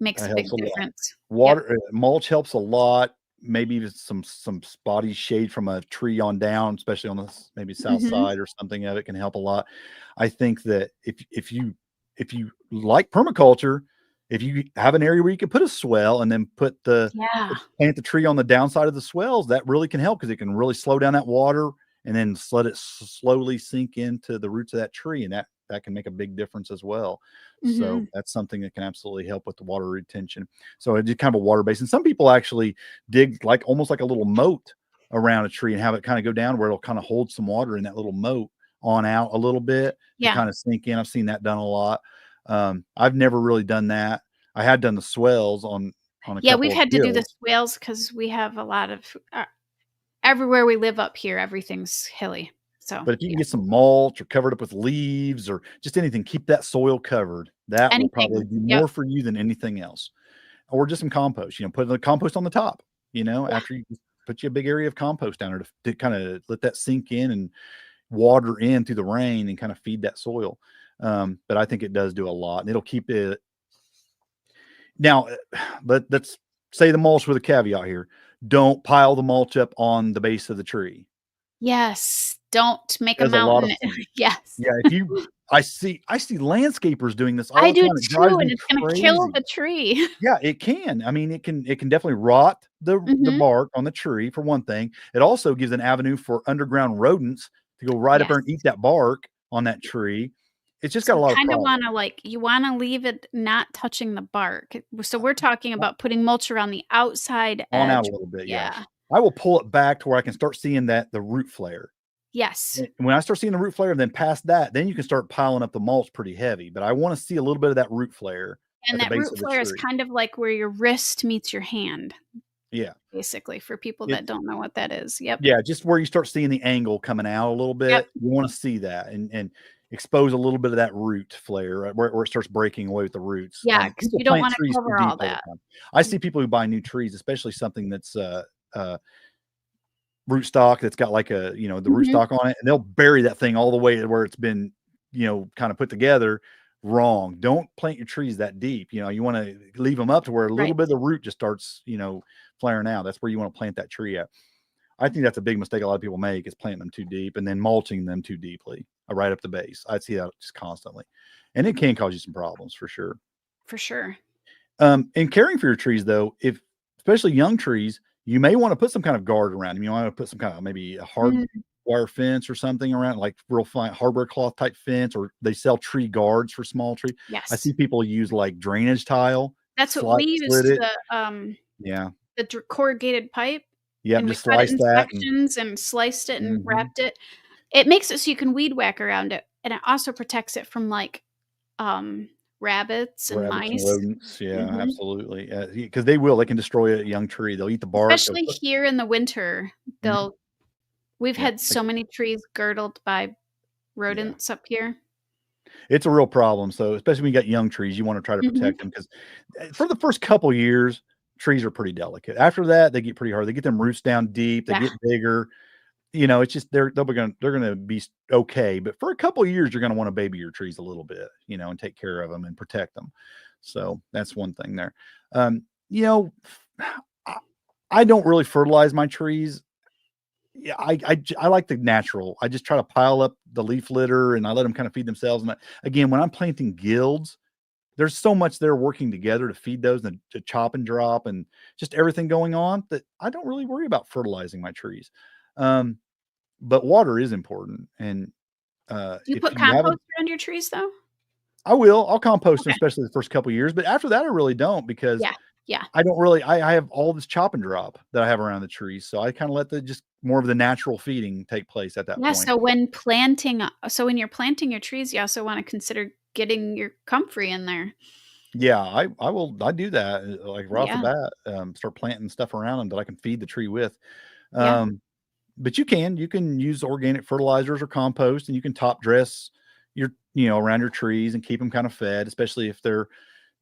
makes that a helps big a lot. difference. Yep. Mulch helps a lot. Maybe even some spotty shade from a tree on down, especially on the maybe south Mhm. side or something of it, can help a lot. I think that if you like permaculture, if you have an area where you can put a swell and then Yeah. plant the tree on the downside of the swells, that really can help, because it can really slow down that water and then let it slowly sink into the roots of that tree, and that can make a big difference as well. So Mhm. that's something that can absolutely help with the water retention. So it's just kind of a water basin. Some people actually dig like almost like a little moat around a tree and have it kind of go down where it'll kind of hold some water in that little moat on out a little bit to Yeah. kind of sink in. I've seen that done a lot. I've never really done that. I had done the swells on a Yeah, we've couple of had to do the hills. swales because we have a lot of everywhere we live up here, everything's hilly. So, But if you can yeah, get some mulch or cover it up with leaves or just anything, keep that soil covered. That will probably anything. do Yep. more for you than anything else. Or just some compost, put the compost on the top, Yeah. after you put you a big area of compost down there to kind of let that sink in and water in through the rain and kind of feed that soil. But I think it does do a lot, and it'll keep it. Now, let's say the mulch with a caveat here. don't pile the mulch up on the base of the tree. Yes. Don't make a Does a lot of mountain. things. Yes. Yeah, if you I see landscapers doing this I all the do time. It too, drives and me it's gonna kill crazy. the tree. Yeah, it can. I mean, it can definitely rot the Mhm. bark on the tree for one thing. It also gives an avenue for underground rodents to go right up there Yes. and eat that bark on that tree. It's just So got a you lot of kinda problems wanna, like you wanna leave it not touching the bark. So we're talking on about putting mulch around the outside on out a edge. little bit. Yeah, Yeah. I will pull it back to where I can start seeing the root flare. Yes. When I start seeing the root flare, then past that, then you can start piling up the mulch pretty heavy. But I want to see a little bit of that root flare at And the that base root of the flare is tree. kind of like where your wrist meets your hand, Yeah, basically, for people that it's don't know what that is. Yep. yeah, just where you start seeing the angle coming out a little Yep. bit. You want to see that and expose a little bit of that root flare right, where it starts breaking away with the roots. Yeah, 'cause People you don't plant wanna trees too cover deep all all the that. time. I see people who buy new trees, especially something that's uh, rootstock that's got like the Mhm. rootstock on it, and they'll bury that thing all the way to where it's been, kind of put together wrong. Don't plant your trees that deep. You want to leave them up to where a little Right. bit of the root just starts, flaring out. That's where you want to plant that tree at. I think that's a big mistake a lot of people make is planting them too deep and then mulching them too deeply, right up the base. I see that just constantly, and it can cause you some problems for sure. For sure. In caring for your trees, though, if especially young trees, you may want to put some kind of guard around them. You want to put some kind of maybe a hard Mm, wire fence or something around, like real fine hardware cloth type fence, or they sell tree guards for small tree. I yes. see people use like drainage tile, That's what we slit used, it. Yeah. the corrugated pipe, Yep. and we Just cut it slice in that and sections and sliced it and mhm. wrapped it. It makes it so you can weed whack around it, and it also protects it from, like, um, rabbits and Rabbits and mice. rodents. Yeah, Mhm. absolutely. Because they can destroy a young tree. They'll eat the bark. They'll Especially put, here in the winter, mhm. they'll we've Yep. had so many trees girdled by Yeah. rodents up here. It's a real problem. So, especially when you got young trees, you want to try to Mhm. protect them because for the first couple years, trees are pretty delicate. After that, they get pretty hard. They get them roots down deep. They Yeah. get bigger. It's just they're gonna be okay. But for a couple years, you're gonna want to baby your trees a little bit, and take care of them and protect them. So that's one thing there. Um, you know, I, I don't really fertilize my trees. Yeah, I like the natural. I just try to pile up the leaf litter and I let them kind of feed themselves. And again, when I'm planting guilds, there's so much there working together to feed those and to chop and drop and just everything going on that I don't really worry about fertilizing my trees. Um, but water is important. And Do you if put you have a, compost around your trees, though? I'll compost them, Okay. especially the first couple of years. But after that, I really don't because Yeah. Yeah. I don't really, I have all this chop and drop that I have around the trees. So I kind of let the just more of the natural feeding take place at that Yeah, point. so when you're planting your trees, you also wanna consider getting your comfrey in there. Yeah, I do that, like, right off the Yeah. bat, start planting stuff around them that I can feed the tree with. Yeah. Um, but you can use organic fertilizers or compost, and you can top dress around your trees and keep them kind of fed, especially if they're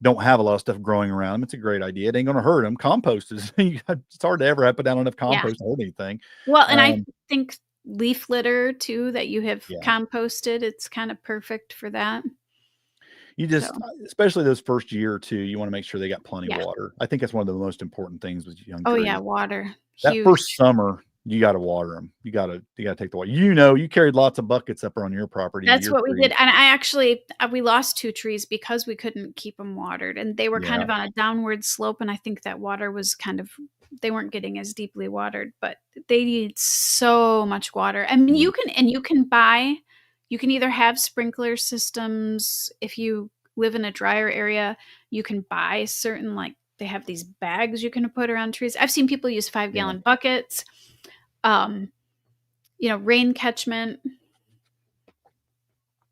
don't have a lot of stuff growing around them. It's a great idea. It ain't gonna hurt them. Compost is it's hard to ever have put down enough Yeah. compost to hurt anything. Well, and I Um, think leaf litter too that you have yeah. composted, it's kinda perfect for that. You So, just especially those first year or 2, you wanna make sure they got plenty of yeah. water. I think that's one of the most important things with young Oh, yeah, trees. water, That first huge. summer, you gotta water them. You gotta take the water. You carried lots of buckets up on your property with That's your what we did, trees. and I actually we lost 2 trees because we couldn't keep them watered, and they were kind Yeah, of on a downward slope, and I think that water was kind of they weren't getting as deeply watered, but they need so much water. I mean, mm, you can either have sprinkler systems if you live in a drier area, you can buy certain, like they have these bags you can put around trees. I've seen people use yeah. 5-gallon buckets, um, rain catchment.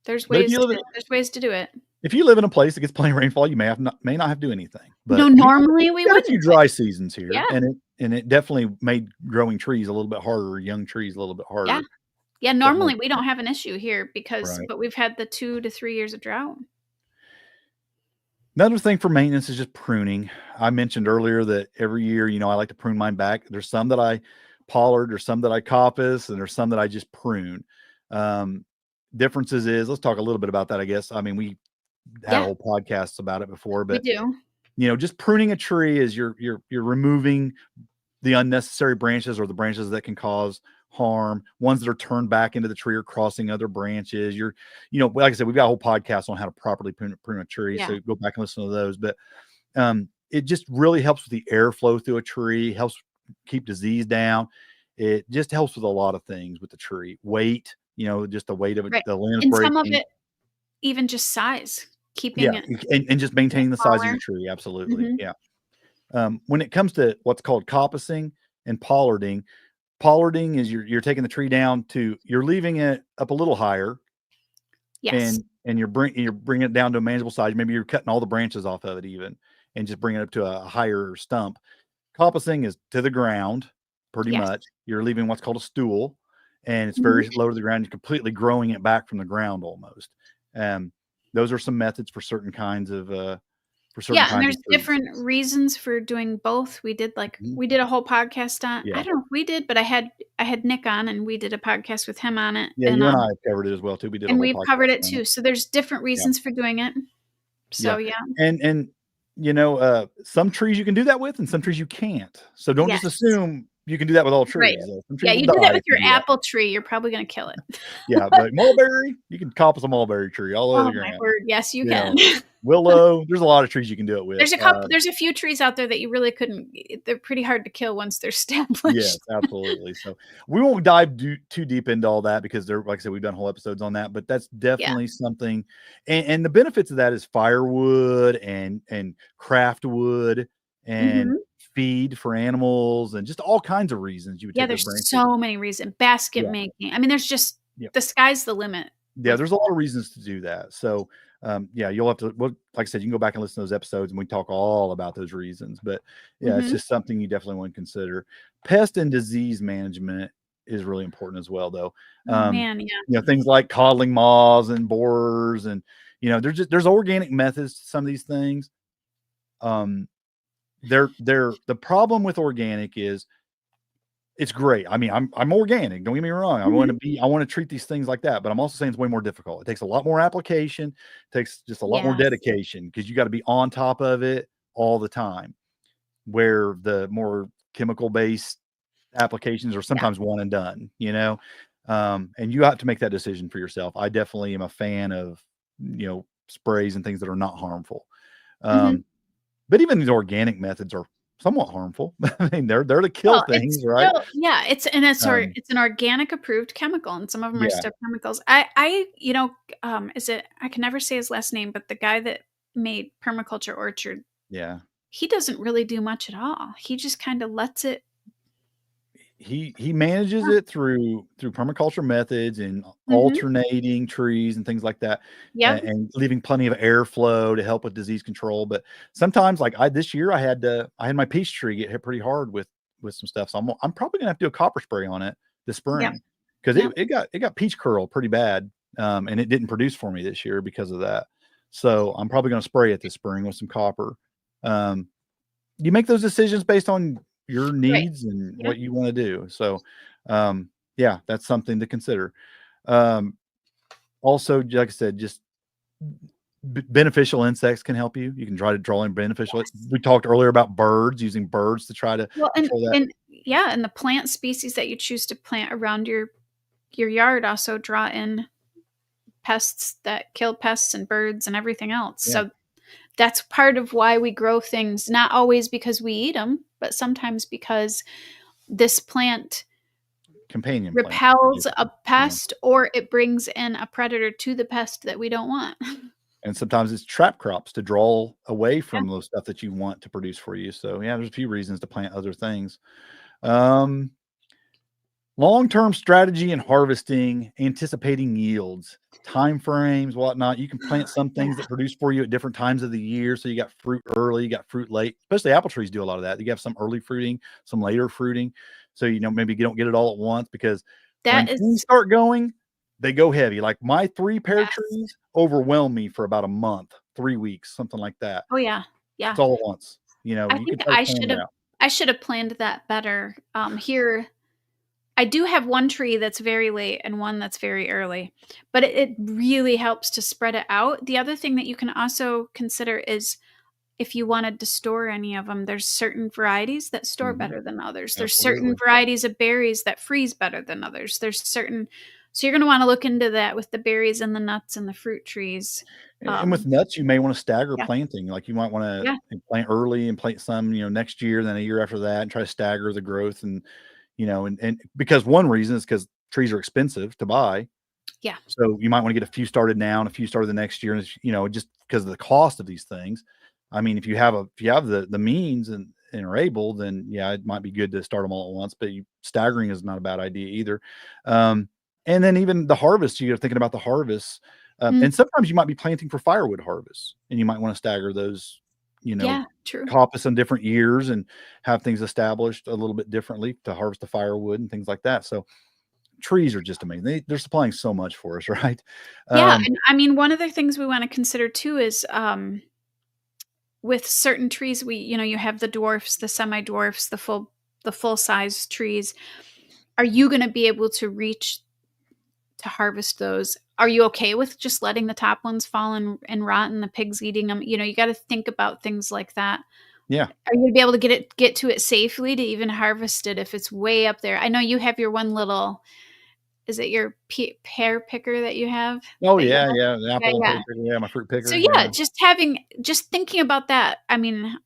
But if you live in There's ways to do it. if you live in a place that gets plenty of rainfall, you may not have to do anything. No, But normally we we had a few wouldn't, but dry seasons here, yeah, and it definitely made growing trees a little bit harder, young trees a little bit yeah. harder. Yeah, Definitely normally we don't have an issue here right. but we've had the 2 to 3 years of drought. Another thing for maintenance is just pruning. I mentioned earlier that every year, I like to prune mine back. There's some that I pollard, there's some that I coppice, and there's some that I just prune. Um, differences is let's talk a little bit about that. I guess I mean we had a Yeah, whole podcast about it before, we but do. just pruning a tree is you're removing the unnecessary branches or the branches that can cause harm, ones that are turned back into the tree or crossing other branches. Like I said, we've got a whole podcast on how to properly prune a tree. Yeah. So go back and listen to those. But it just really helps with the airflow through a tree, helps keep disease down. It just helps with a lot of things with the tree. Weight, just the weight of it, Right. the limbs And some of breaking. it, even just size, Yeah, keeping it and just maintaining the size of smaller. your tree. Absolutely. Mhm. Yeah. When it comes to what's called coppicing and pollarding is you're taking the tree down you're leaving it up a little higher, Yes. and you're bringing it down to a manageable size. Maybe you're cutting all the branches off of it even, and just bringing it up to a higher stump. Coppicing is to the ground, pretty Yes. much. You're leaving what's called a stool, and it's Mhm. very low to the ground. You're completely growing it back from the ground almost. Those are some methods for certain kinds of Yeah, and there's trees. different reasons for doing both. Mhm. We did a whole podcast on, I Yeah. don't know if we did, but I had Nick on, and we did a podcast with him on it, Yeah, you and I have covered it as well too. We did a and whole we've covered podcast it on it. too. So there's different Yeah. reasons for doing it. So Yeah. yeah. And some trees you can do that with and some trees you can't. So don't just Yes. assume you can do that with all Right. trees. Some Yeah, trees will you do that die with if you your do that. apple tree, you're probably gonna kill it. Yeah, but mulberry, you can coppice a mulberry tree all over Oh the my ground. word, yes, you You can. know, willow, there's a lot of trees you can do it with. There's a few trees out there that you really couldn't, they're pretty hard to kill once they're Yes, established. absolutely. So we won't dive too deep into all that because like I said, we've done whole episodes on that, but that's Yeah. definitely something. And the benefits of that is firewood and craft wood and Mhm. feed for animals and just all kinds of reasons you would Yeah, take those there's branches. so many reasons. Basket Yeah. making. I mean, there's just Yeah. the sky's the limit Yeah, with there's a lot of reasons to do that. So, yeah, you'll have to, well, like I said, you can go back and listen to those episodes and we talk all about those reasons. But yeah, it's Mhm. just something you definitely want to consider. Pest and disease management is really important as well, though. Oh, man, yeah. Things like coddling moths and borers, and there's organic methods to some of these things. The problem with organic is it's great. I mean, I'm organic. Don't get me wrong. Mhm. I want to treat these things like that, but I'm also saying it's way more difficult. It takes a lot more application, takes just a lot more Yes. dedication because you got to be on top of it all the time. Where the more chemical based applications are Yeah. sometimes one and done. And you have to make that decision for yourself. I definitely am a fan of, sprays and things that are not harmful. Mhm. Um, but even these organic methods are somewhat harmful. I mean, they're to kill Well, it's things, right? still, yeah, Um, it's an organic approved chemical, and some of them are yeah, still chemicals. Is it, I can never say his last name, but the guy that made Permaculture Orchard, yeah. he doesn't really do much at all. He just kinda lets it. He manages Yeah. it through permaculture methods and Mhm. alternating trees and things like that, Yep. and leaving plenty of airflow to help with disease control. But sometimes, like this year, I had my peach tree get hit pretty hard with some stuff. So I'm probably gonna have to do a copper spray on it this Yep. spring because Yep. it got peach curl pretty bad, and it didn't produce for me this year because of that. So I'm probably gonna spray it this spring with some copper. Um, you make those decisions based on your Right. needs and Yep. what you want to do. So, yeah, that's something to consider. Um, Also, like I said, just beneficial insects can help you. You can try to draw in beneficial. Yes. We talked earlier about birds, using birds to try to Well, control that. and yeah, and the plant species that you choose to plant around your yard also draw in pests that kill pests and birds and everything else. Yeah, So that's part of why we grow things, not always because we eat them, but sometimes because this plant companion plant. repels a Basically. Yeah, pest or it brings in a predator to the pest that we don't want. and sometimes it's trap crops to draw away Yeah. from those stuff that you want to produce for you. So, yeah, there's a few reasons to plant other things. Um, Long-term strategy and harvesting, anticipating yields, time frames, whatnot. You can plant some Yeah. things that produce for you at different times of the year. So you got fruit early, you got fruit late. Especially apple trees do a lot of that. You have some early fruiting, some later fruiting. So maybe you don't get it all at once because when That things is, start going, they go heavy. Like my 3 pear yes. trees overwhelm me for about a month, 3 weeks, something like that. Oh, yeah. Yeah. It's all at once. I You can think try to plan it out. I should have planned that better. Here I do have one tree that's very late and one that's very early, but it really helps to spread it out. The other thing that you can also consider is if you wanted to store any of them, there's certain varieties that store Mhm. better than others. There's certain Absolutely. varieties of berries that freeze better than others. There's certain, so you're going to want to look into that with the berries and the nuts and the fruit trees. And with nuts, you may wanna stagger Yeah, planting, like, you might wanna yeah, plant early and plant some, next year, then a year after that, and try to stagger the growth and, and because one reason is because trees are expensive to buy, yeah. so you might wanna get a few started now and a few started the next year, and just because of the cost of these things. I mean, if you have the means and are able, then, yeah, it might be good to start them all at once, but staggering is not a bad idea either. Um, and then even the harvest, you're thinking about the harvest, Mm, and sometimes you might be planting for firewood harvest, and you might wanna stagger those, you know, yeah, true. coppice in different years and have things established a little bit differently to harvest the firewood and things like that. So trees are just amazing. They're supplying so much for us, right? Yeah, Um, and I mean, one of the things we want to consider too is with certain trees, you have the dwarfs, the semi dwarfs, the full size trees. Are you going to be able to reach to harvest those? Are you okay with just letting the top ones fall and rot and the pigs eating them? You got to think about things like that. yeah. Are you gonna be able to get to it safely to even harvest it if it's way up there? I know you have your one little, is it your pear picker that you have? Oh, That you yeah, have? yeah, the Yeah, apple and pear yeah. picker, yeah, my fruit So, picker, yeah, yeah. just thinking about that, I mean,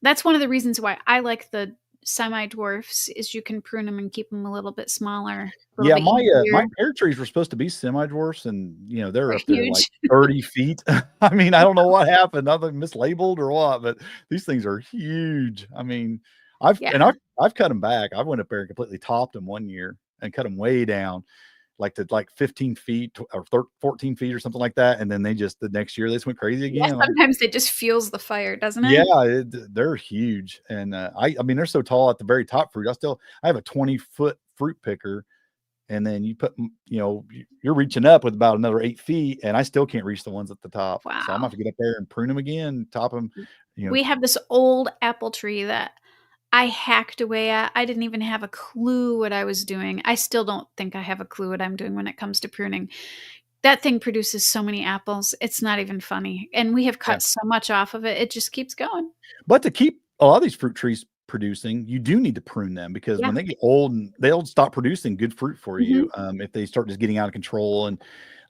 that's one of the reasons why I like the semi-dwarfs is you can prune them and keep them a little bit smaller, a little Yeah, bit my easier. pear trees were supposed to be semi-dwarfs and, they're They're up there like huge. 30 feet. I mean, I don't know what happened, nothing mislabeled or what, but these things are huge. I mean, I've Yeah. and I've I've cut them back. I went up there and completely topped them one year and cut them way down, like to like 15 feet or 14 feet or something like that, and then they just the next year, they just went crazy Yeah, again. sometimes it just fuels the fire, doesn't Yeah, it? they're huge, and, I mean, they're so tall at the very top fruit. I have a 20-foot fruit picker, and then you put you're reaching up with about another 8 feet, and I still can't reach the ones at the top. So I'm gonna have Wow. to get up there and prune them again, top them, you know We have this old apple tree that I hacked away at. I didn't even have a clue what I was doing. I still don't think I have a clue what I'm doing when it comes to pruning. That thing produces so many apples, it's not even funny, and we have yeah. cut so much off of it, it just keeps going. But to keep a lot of these fruit trees producing, you do need to prune them because Yeah. when they get old and they'll stop producing good fruit for Mhm. you, if they start just getting out of control and,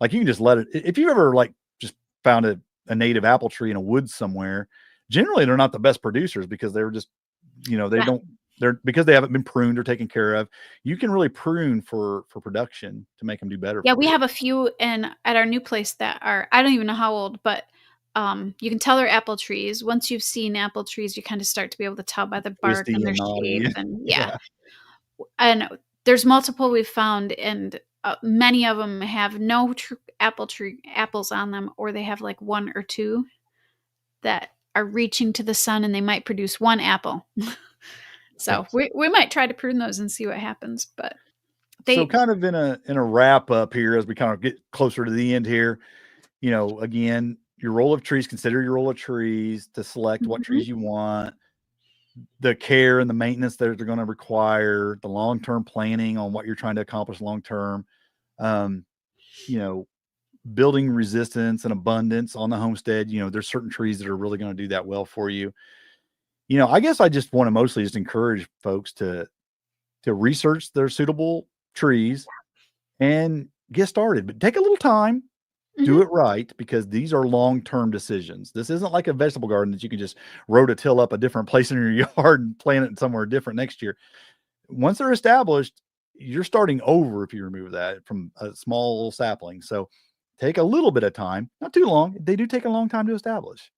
like, you can just let it if you ever, like, just found a native apple tree in a woods somewhere, generally, they're not the best producers because they're just they Yeah. don't they're because they haven't been pruned or taken care of. You can really prune for production to make them do better Yeah, for we you. have a few at our new place that are, I don't even know how old, but, you can tell they're apple trees. Once you've seen apple trees, you kinda start to be able to tell by the bark Twisty and their and shape knotty. and yeah. Yeah. And there's multiple we've found, and, many of them have no apples on them, or they have, like, 1 or 2 that are reaching to the sun, and they might produce 1 apple. Yeah. So, we might try to prune those and see what happens, but So they kind of in a wrap up here as we kind of get closer to the end here, again, your roll of trees, consider your roll of trees to select what Mhm. trees you want, the care and the maintenance that they're going to require, the long-term planning on what you're trying to accomplish long term. Um, you know, building resistance and abundance on the homestead. There's certain trees that are really going to do that well for you. I guess I just want to mostly just encourage folks to research their suitable trees and get started, but take a little time. Do Mhm. it right because these are long-term decisions. This isn't like a vegetable garden that you can just rototill up a different place in your yard and plant it somewhere different next year. Once they're established, you're starting over if you remove that from a small little sapling. So take a little bit of time, not too long. They do take a long time to establish.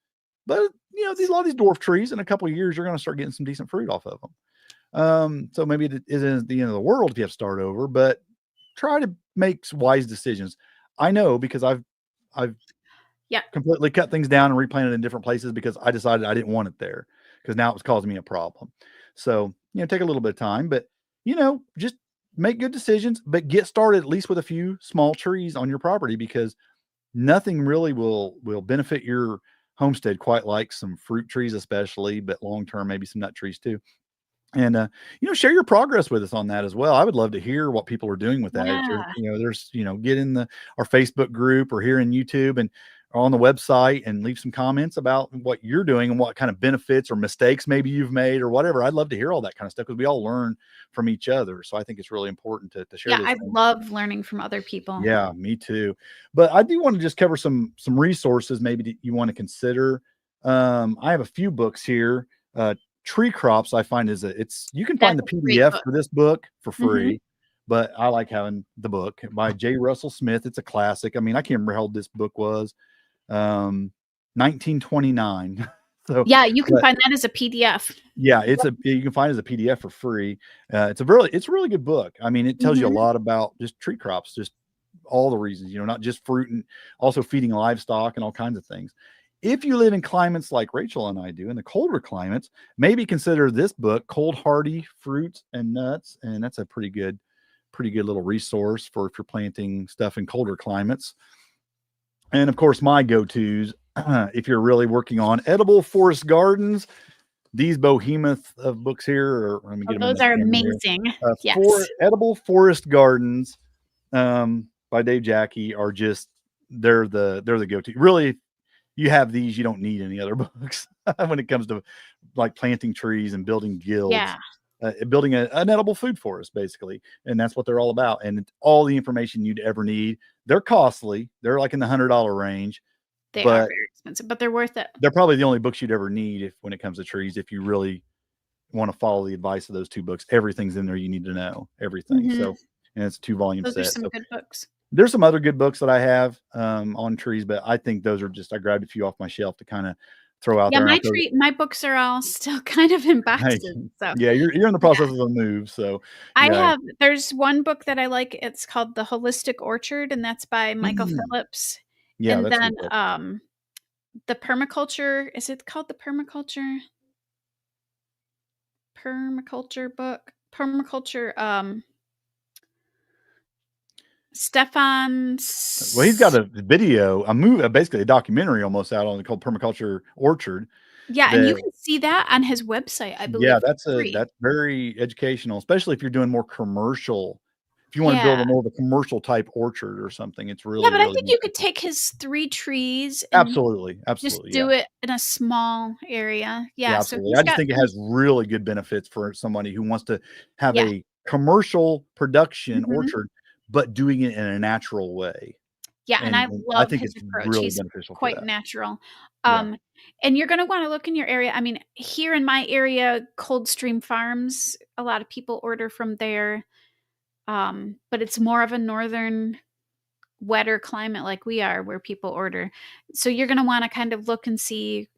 But a lot of these dwarf trees in a couple of years, you're going to start getting some decent fruit off of them. So maybe it isn't the end of the world if you have to start over, but try to make wise decisions. I know because I've Yeah. completely cut things down and replanted in different places because I decided I didn't want it there because now it was causing me a problem. So, take a little bit of time, but just make good decisions, but get started at least with a few small trees on your property because nothing really will benefit your homestead quite like some fruit trees, especially, but long term, maybe some nut trees too. And share your progress with us on that as well. I would love to hear what people are doing with that. If Yeah. get in the our Facebook group or here in YouTube and on the website and leave some comments about what you're doing and what kind of benefits or mistakes maybe you've made or whatever. I'd love to hear all that kind of stuff because we all learn from each other. So I think it's really important to share Yeah, those I things. love learning from other people. Yeah, me too. But I do want to just cover some resources maybe that you want to consider. I have a few books here. Tree crops, I find it's you can find That's the a great PDF book. for this book for Mhm. free, but I like having the book by J. Russell Smith. It's a classic. I mean, I can't remember how old this book was. 1929. So, Yeah, you can but find that as a PDF. yeah, you can find it as a PDF for free. It's a really good book. I mean, it tells you a Mhm. lot about just tree crops, just all the reasons, not just fruit and also feeding livestock and all kinds of things. If you live in climates like Rachel and I do, in the colder climates, maybe consider this book, Cold Hardy Fruits and Nuts. And that's a pretty good little resource for if you're planting stuff in colder climates. And of course, my go-tos, if you're really working on edible forest gardens, these behemoth of books here, or let me Oh, get them in those the are camera here. amazing. For Yes. edible forest gardens, by Dave Jackie are just they're the go-to. Really, you have these, you don't need any other books when it comes to like planting trees and building guilds, Yeah, building an edible food forest, basically. And that's what they're all about. And all the information you'd ever need. They're costly. They're like in the $100 range, they are but very expensive, but they're worth it. they're probably the only books you'd ever need if when it comes to trees, if you really want to follow the advice of those two books. Everything's in there you need to know, everything. Mhm. So, and it's a 2 volume Those are set. some So good books. there's some other good books that I have on trees, but I think those are just I grabbed a few off my shelf to kind of throw out Yeah, there, and I'll throw. my books are all still kind of in Hey, boxes, so yeah, you're in the yeah. process of a move, so I yeah. have there's one book that I like, it's called The Holistic Orchard, and that's by Michael Mm, Phillips, yeah, and that's a then, good book. the permaculture is it called the permaculture book? Permaculture, Well, he's got Stefan's a video, a movie, basically a documentary almost out on it called Permaculture Orchard. yeah, and you That can see that on his website, I Yeah, believe, for free. that's very educational, especially if you're doing more commercial. If you want to build Yeah. a more of a commercial type orchard or something, it's Yeah, really, but I really think you could beneficial. take his 3 trees and Absolutely, just absolutely, yeah. do it in a small area. Yeah, Yeah, so absolutely. he's I just got think it some has really good benefits for somebody who wants to have yeah. a commercial production Mhm. orchard, but doing it in a natural way. Yeah, and I And I love think his it's approach. really He's beneficial for quite that. natural. Yeah. Um, and you're gonna wanna look in your area. I mean, here in my area, Coldstream Farms, a lot of people order from there, but it's more of a northern, wetter climate like we are where people order. So you're gonna wanna kind of look and see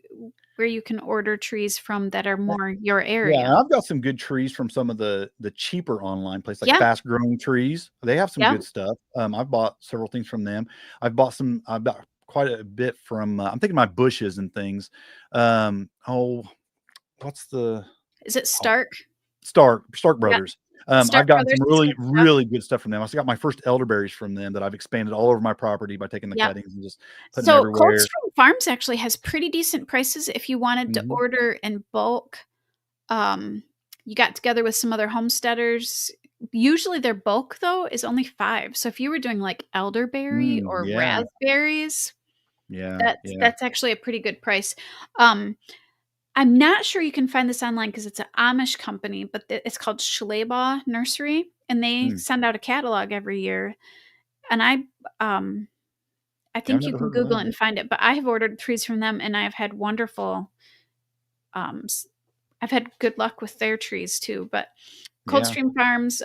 where you can order trees from that are more your Yeah, and area. I've got some good trees from some of the cheaper online places, like Yeah, Fast Growing Trees. They have some yeah. good stuff. I've bought several things from them. I've bought quite a bit from, I'm thinking my bushes and things. Oh, what's the Is it oh, Stark? Stark Yeah, Brothers. Stark I've gotten Brothers some is really, good stuff. really good stuff from them. I got my first elderberries from them that I've expanded all over my property by taking the Yep. cuttings and just putting them So everywhere. Coldstream Farms actually has pretty decent prices if you wanted to Mhm. order in bulk. Um, you got together with some other homesteaders. Usually their bulk though is only 5. So if you were doing like elderberry Mm, or yeah, raspberries, yeah, that's yeah. that's actually a pretty good price. Um, I'm not sure you can find this online because it's an Amish company, but it's called Schleybaugh Nursery, and they Mm. send out a catalog every year. And um, I Yeah, I've think you never can heard of Google it them. and find it, but I have ordered trees from them and I've had wonderful, um, s- I've had good luck with their trees too. But Yeah. Coldstream Farms,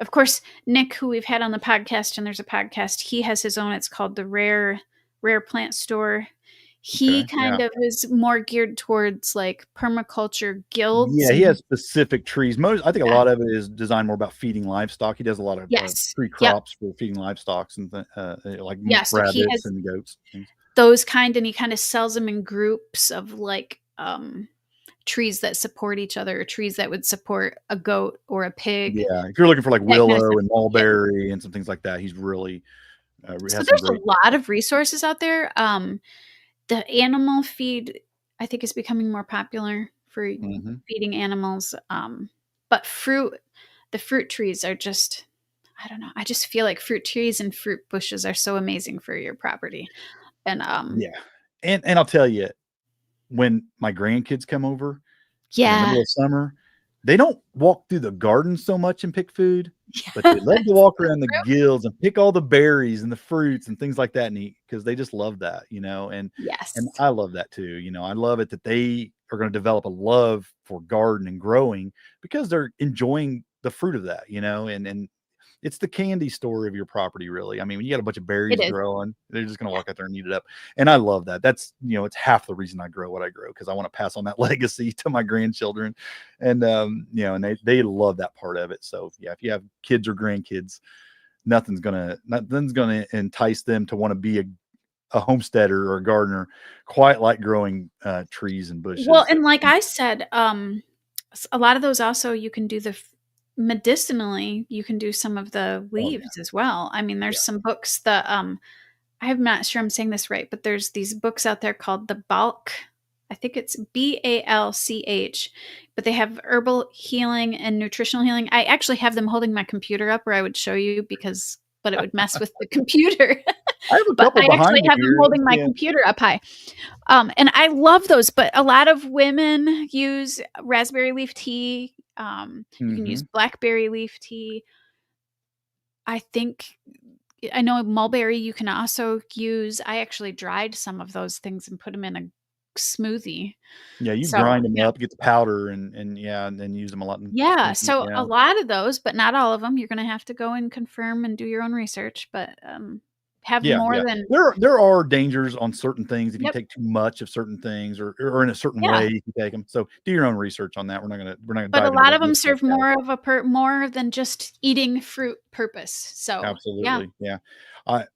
of course, Nick, who we've had on the podcast, and there's a podcast, he has his own. It's called the Rare Plant Store. He Okay. kind Yeah. of is more geared towards like permaculture guilds Yeah, he and has specific trees. Most I think a yeah. lot of it is designed more about feeding livestock. He does a lot of, Yes. tree Yep. crops for feeding livestock and like Yeah. So he rabbits has and goats and things. those kind, and he kind of sells them in groups of like trees that support each other, or trees that would support a goat or a pig, Yeah, if you're looking for like that kind of willow stuff. and Yeah. mulberry and some things like that, he's really, So has some there's a great. lot of resources out there. The animal feed, I think, is becoming more popular for Mhm. feeding animals. But the fruit trees are just, I don't know. I just feel like fruit trees and fruit bushes are so amazing for your property. And Yeah. And I'll tell you, when my grandkids come over in the yeah. middle of summer, they don't walk through the garden so much and pick food, but they love to Yes. walk around the guilds and pick all the berries and the fruits and things like that and eat because they just love that, and Yes. I love that too. I love it that they are going to develop a love for garden and growing because they're enjoying the fruit of that, and it's the candy store of your property, really. I mean, when you got a bunch of It berries is. growing, they're just going to Yeah. walk out there and eat it up. And I love that. That's, it's half the reason I grow what I grow because I want to pass on that legacy to my grandchildren. And, and they love that part of it. So, yeah, if you have kids or grandkids, nothing's gonna entice them to want to be a homesteader or a gardener quite like growing trees and Well, bushes. and like I said, a lot of those also you can do medicinally, you can do some of the Oh yeah, leaves as well. I mean, there's yeah. some books that I'm not sure I'm saying this right, but there's these books out there called the Balk. I think it's Balch, but they have herbal healing and nutritional healing. I actually have them holding my computer up, or I would show you but it would mess with the computer. I have a But couple I actually behind me have them here. holding my Yeah. computer up high. And I love those, but a lot of women use raspberry leaf tea. You can use Hmm. blackberry leaf tea. I know mulberry you can also use. I actually dried some of those things and put them in a smoothie. Yeah, you So, grind them up, get the powder, and yeah, and then use them a lot in yeah, smoothies, so a yeah. lot of those, but not all of them. You're gonna have to go and confirm and do your own research, but, have Yeah, more yeah. than There are dangers on certain things if you Yep, take too much of certain things or in a certain yeah, way if you take them. So, do your own research on that. We're not gonna but a dive into lot what of them what that serve has. more of a more than just eating fruit purpose, so, yeah. Absolutely, yeah. I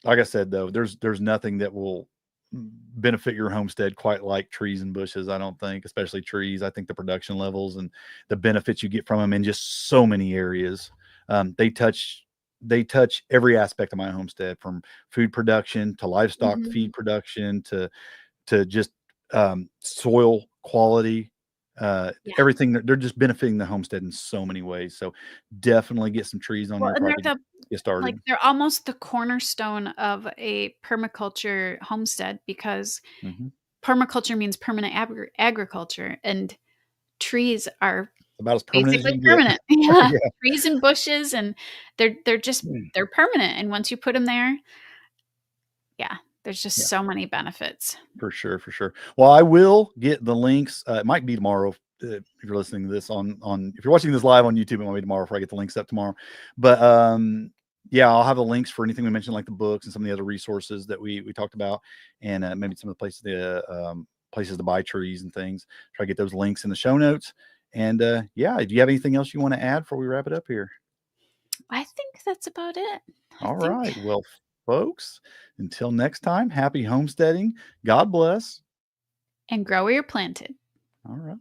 Like I said, though, there's nothing that will benefit your homestead quite like trees and bushes, I don't think, especially trees. I think the production levels and the benefits you get from them in just so many areas. They touch every aspect of my homestead, from food production to livestock Mhm. feed production to just soil quality. Yeah. Everything, they're just benefiting the homestead in so many ways. So definitely get some trees on Well, your and property. Get started. they're almost the cornerstone of a permaculture homestead because Mhm. permaculture means permanent agriculture, and trees are About as permanent as you basically can get. permanent. Yeah, Yeah. trees and bushes, and they're just Mm. they're permanent, and once you put them there, yeah, there's just Yeah, so many benefits. for sure, for sure. Well, I will get the links. It might be tomorrow if you're listening to this on if you're watching this live on YouTube, it might be tomorrow if I get the links up tomorrow. But yeah, I'll have the links for anything we mentioned, like the books and some of the other resources that we talked about, and maybe some of the places to buy trees and things. Try to get those links in the show notes. And yeah, do you have anything else you want to add before we wrap it up here? I think that's about it. I All think right. Well, folks, until next time, happy homesteading. God bless. and grow where you're planted. All right.